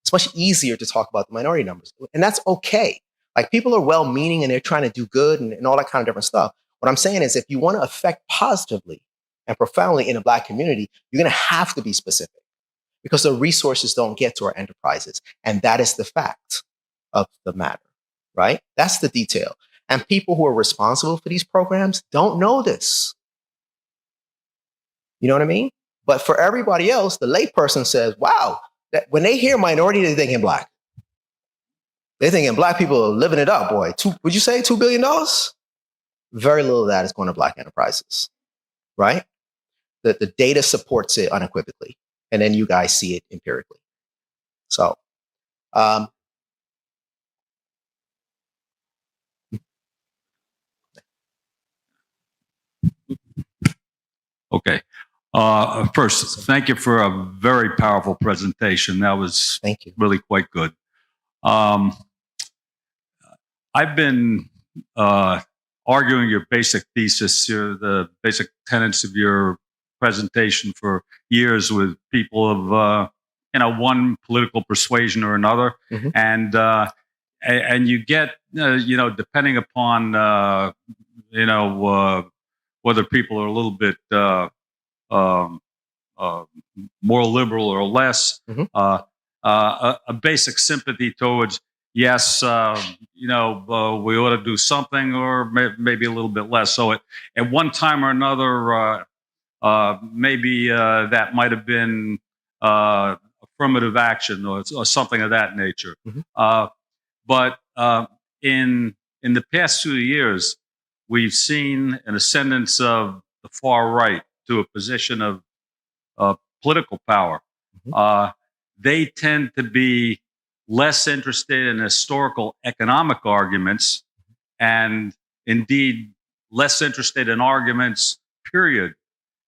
It's much easier to talk about the minority numbers, and that's okay. Like, people are well-meaning and they're trying to do good and all that kind of different stuff. What I'm saying is, if you want to affect positively and profoundly in a Black community, you're going to have to be specific, because the resources don't get to our enterprises. And that is the fact of the matter, right? That's the detail. And people who are responsible for these programs don't know this. You know what I mean? But for everybody else, the layperson says, wow, that when they hear minority, they're thinking Black. They're thinking Black people are living it up, boy. Would you say $2 billion? Very little of that is going to Black enterprises, right? The data supports it unequivocally. And then you guys see it empirically. So, okay. First, thank you for a very powerful presentation. That was thank you. Really quite good. I've been arguing your basic thesis, the basic tenets of your presentation for years with people of one political persuasion or another, mm-hmm. and you get depending upon whether people are a little bit more liberal or less, mm-hmm. A basic sympathy towards yes, we ought to do something, or maybe a little bit less. So at one time or another, maybe that might have been affirmative action or something of that nature. Mm-hmm. But in the past few years, we've seen an ascendance of the far right to a position of political power. Mm-hmm. They tend to be less interested in historical economic arguments, and indeed less interested in arguments, period.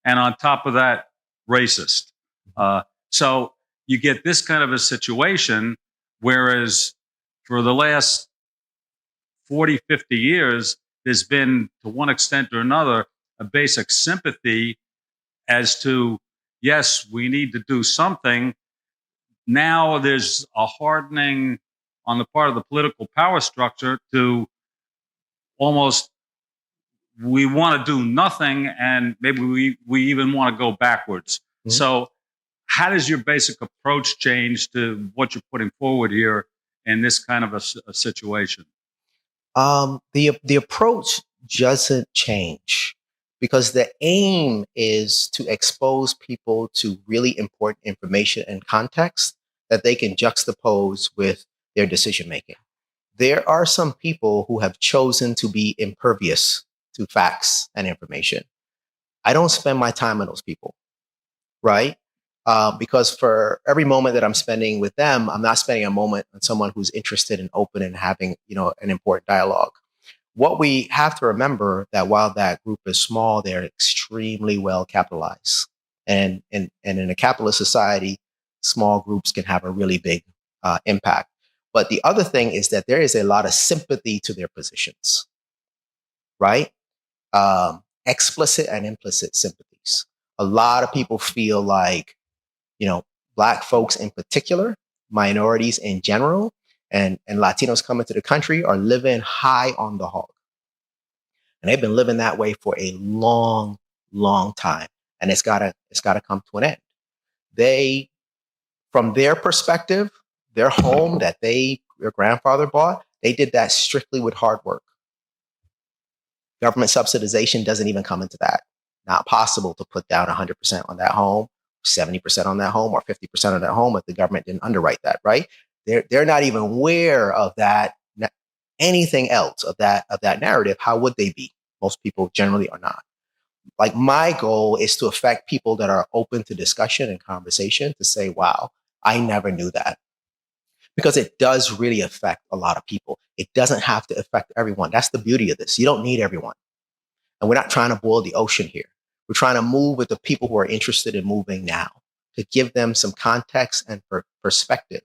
And on top of that, racist. So you get this kind of a situation, whereas for the last 40, 50 years, there's been, to one extent or another, a basic sympathy as to, yes, we need to do something. Now there's a hardening on the part of the political power structure to almost, we want to do nothing, and maybe we even want to go backwards. Mm-hmm. So how does your basic approach change to what you're putting forward here in this kind of a situation? The approach doesn't change, because the aim is to expose people to really important information and context that they can juxtapose with their decision making. There are some people who have chosen to be impervious to facts and information. I don't spend my time on those people, right? Because for every moment that I'm spending with them, I'm not spending a moment on someone who's interested and open and having, an important dialogue. What we have to remember that while that group is small, they're extremely well capitalized. And in a capitalist society, small groups can have a really big impact. But the other thing is that there is a lot of sympathy to their positions, right? Explicit and implicit sympathies. A lot of people feel like, Black folks in particular, minorities in general, and Latinos coming to the country are living high on the hog. And they've been living that way for a long, long time. And it's gotta come to an end. They, from their perspective, their home that their grandfather bought, they did that strictly with hard work. Government subsidization doesn't even come into that. Not possible to put down 100% on that home, 70% on that home, or 50% on that home if the government didn't underwrite that, right? They're not even aware of that, anything else of that narrative. How would they be? Most people generally are not. Like, my goal is to affect people that are open to discussion and conversation to say, wow, I never knew that. Because it does really affect a lot of people. It doesn't have to affect everyone. That's the beauty of this. You don't need everyone. And we're not trying to boil the ocean here. We're trying to move with the people who are interested in moving now, to give them some context and perspective,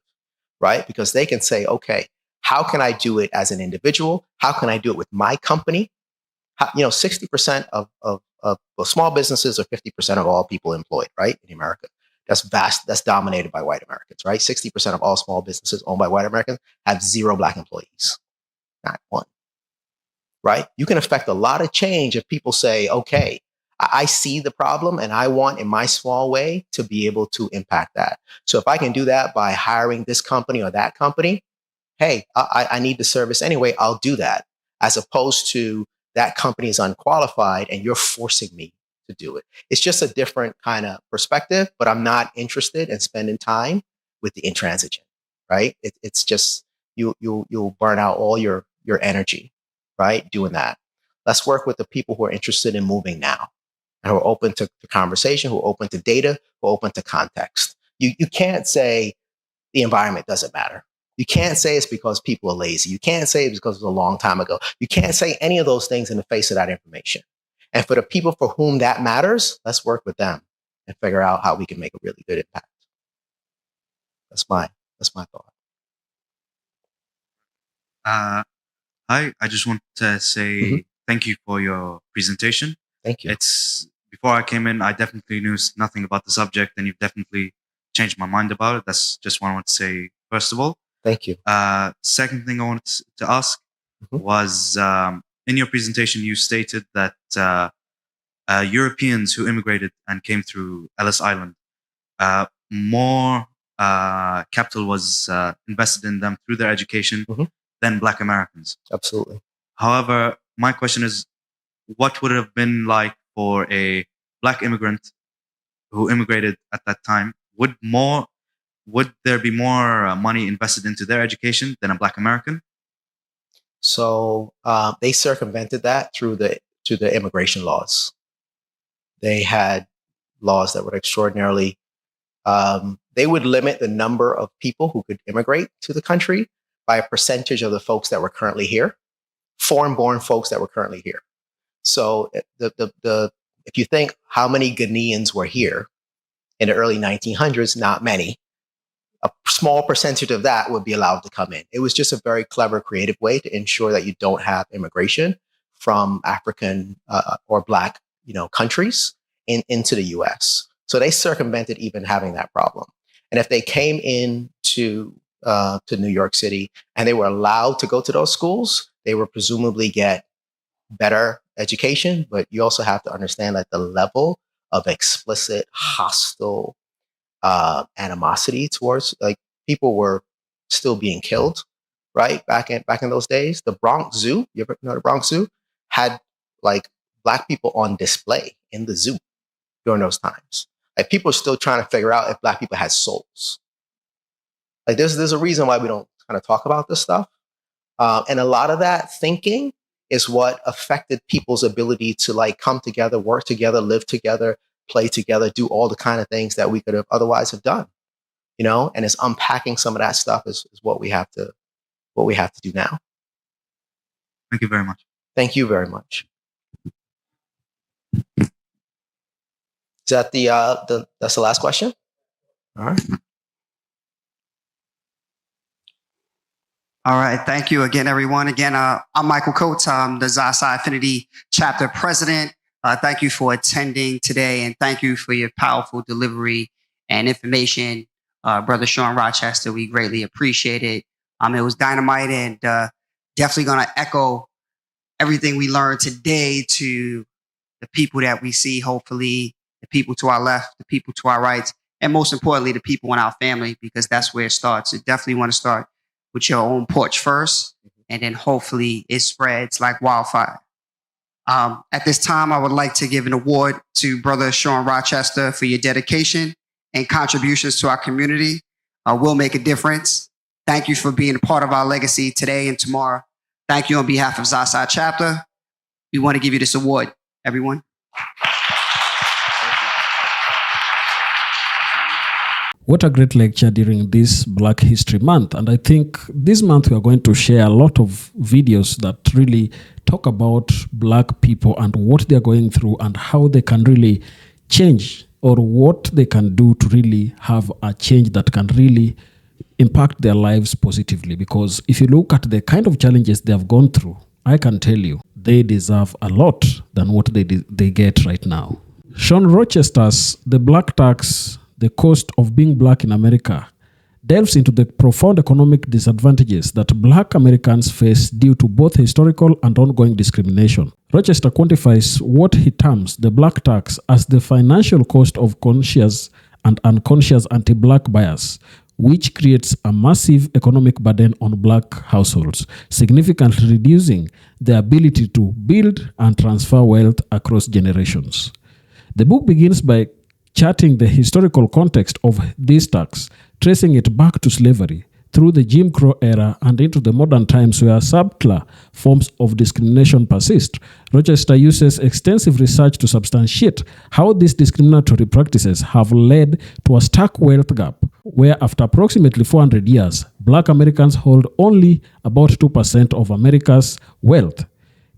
right? Because they can say, okay, how can I do it as an individual? How can I do it with my company? 60% of small businesses are 50% of all people employed, right? In America. That's vast. That's dominated by white Americans, right? 60% of all small businesses owned by white Americans have 0 Black employees. Not one. Right? You can affect a lot of change if people say, okay, I see the problem and I want in my small way to be able to impact that. So if I can do that by hiring this company or that company, hey, I need the service anyway, I'll do that. As opposed to that company is unqualified and you're forcing me to do it. It's just a different kind of perspective, but I'm not interested in spending time with the intransigent, right? It's just, you'll burn out all your energy, right? Doing that. Let's work with the people who are interested in moving now and who are open to conversation, who are open to data, who are open to context. You can't say the environment doesn't matter. You can't say it's because people are lazy. You can't say it's because it was a long time ago. You can't say any of those things in the face of that information. And for the people for whom that matters, let's work with them and figure out how we can make a really good impact. That's my thought. Hi, I just want to say thank you for your presentation. Thank you. Before I came in, I definitely knew nothing about the subject, and you've definitely changed my mind about it. That's just what I want to say, first of all. Thank you. Second thing I wanted to ask was, in your presentation, you stated that Europeans who immigrated and came through Ellis Island, more capital was invested in them through their education than Black Americans. Absolutely. However, my question is, what would it have been like for a Black immigrant who immigrated at that time? Would there be more money invested into their education than a Black American? So they circumvented that through the immigration laws. They had laws that were extraordinarily. They would limit the number of people who could immigrate to the country by a percentage of the folks that were currently here, foreign-born folks that were currently here. So if you think how many Ghanaians were here in the early 1900s, not many. A small percentage of that would be allowed to come in. It was just a very clever, creative way to ensure that you don't have immigration from African or Black, countries into the U.S. So they circumvented even having that problem. And if they came in to New York City and they were allowed to go to those schools, they would presumably get better education. But you also have to understand that the level of explicit, hostile animosity towards, like, people were still being killed, right? Back in those days, the Bronx Zoo, you ever know the Bronx Zoo, had like Black people on display in the zoo during those times. Like, people are still trying to figure out if Black people had souls. Like, there's a reason why we don't kind of talk about this stuff. And a lot of that thinking is what affected people's ability to, like, come together, work together, live together, play together, do all the kind of things that we could have otherwise have done, and it's unpacking some of that stuff is what we have to do now. Thank you very much. Thank you very much. Is that that's the last question? All right. All right. Thank you again, everyone. Again, I'm Michael Coates. I'm the Zaza Affinity Chapter President. Thank you for attending today, and thank you for your powerful delivery and information. Brother Sean Rochester, we greatly appreciate it. It was dynamite, and definitely going to echo everything we learned today to the people that we see, hopefully, the people to our left, the people to our right, and most importantly, the people in our family, because that's where it starts. You definitely want to start with your own porch first, and then hopefully it spreads like wildfire. At this time, I would like to give an award to Brother Sean Rochester for your dedication and contributions to our community. Will make a difference. Thank you for being a part of our legacy today and tomorrow. Thank you on behalf of Zaza Chapter. We want to give you this award, everyone. What a great lecture during this Black History Month. And I think this month we are going to share a lot of videos that really talk about Black people and what they're going through and how they can really change, or what they can do to really have a change that can really impact their lives positively. Because if you look at the kind of challenges they have gone through, I can tell you they deserve a lot than what they get right now. Sean Rochester's The Black Tax, The Cost of Being Black in America, delves into the profound economic disadvantages that Black Americans face due to both historical and ongoing discrimination. Rochester quantifies what he terms the Black Tax as the financial cost of conscious and unconscious anti-Black bias, which creates a massive economic burden on Black households, significantly reducing their ability to build and transfer wealth across generations. The book begins by charting the historical context of this tax, tracing it back to slavery, through the Jim Crow era and into the modern times where subtler forms of discrimination persist. Rochester uses extensive research to substantiate how these discriminatory practices have led to a stark wealth gap, where after approximately 400 years, Black Americans hold only about 2% of America's wealth.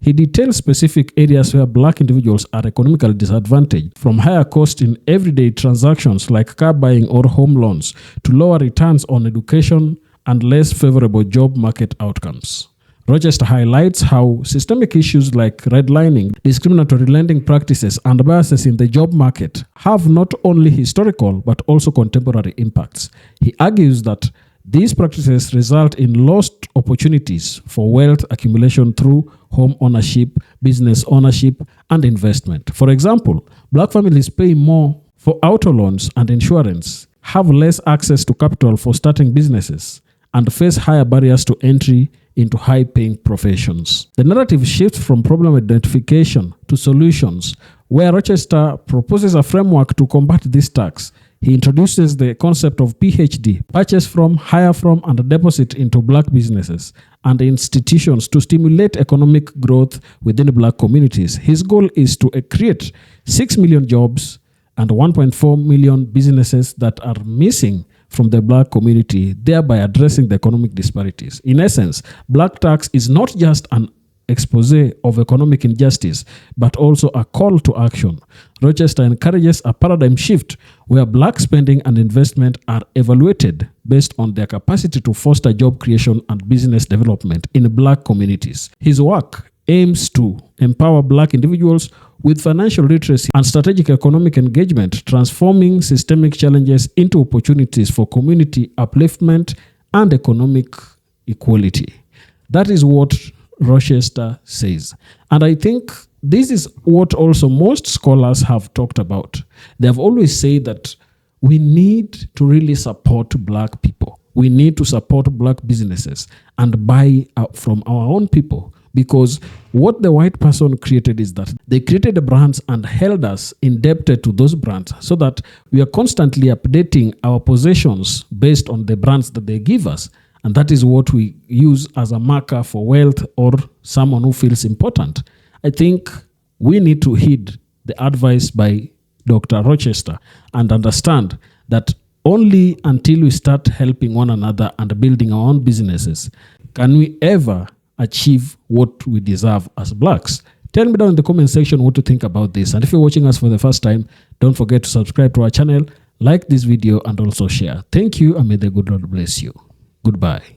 He details specific areas where Black individuals are economically disadvantaged, from higher costs in everyday transactions like car buying or home loans, to lower returns on education and less favorable job market outcomes. Rochester highlights how systemic issues like redlining, discriminatory lending practices, and biases in the job market have not only historical but also contemporary impacts. He argues that these practices result in lost opportunities for wealth accumulation through home ownership, business ownership, and investment. For example, Black families pay more for auto loans and insurance, have less access to capital for starting businesses, and face higher barriers to entry into high-paying professions. The narrative shifts from problem identification to solutions, where Rochester proposes a framework to combat this tax. He introduces the concept of PhD, purchase from, hire from, and deposit into Black businesses and institutions to stimulate economic growth within Black communities. His goal is to create 6 million jobs and 1.4 million businesses that are missing from the Black community, thereby addressing the economic disparities. In essence, Black tax is not just an expose of economic injustice, but also a call to action. Rochester encourages a paradigm shift where Black spending and investment are evaluated based on their capacity to foster job creation and business development in Black communities. His work aims to empower Black individuals with financial literacy and strategic economic engagement, transforming systemic challenges into opportunities for community upliftment and economic equality. That is what Rochester says. And I think this is what also most scholars have talked about. They have always said that we need to really support Black people. We need to support Black businesses and buy from our own people. Because what the white person created is that they created the brands and held us indebted to those brands so that we are constantly updating our possessions based on the brands that they give us. And that is what we use as a marker for wealth or someone who feels important. I think we need to heed the advice by Dr. Rochester, and understand that only until we start helping one another and building our own businesses can we ever achieve what we deserve as Blacks. Tell me down in the comment section what to think about this. And if you're watching us for the first time, don't forget to subscribe to our channel, like this video, and also share. Thank you, and may the good Lord bless you. Goodbye.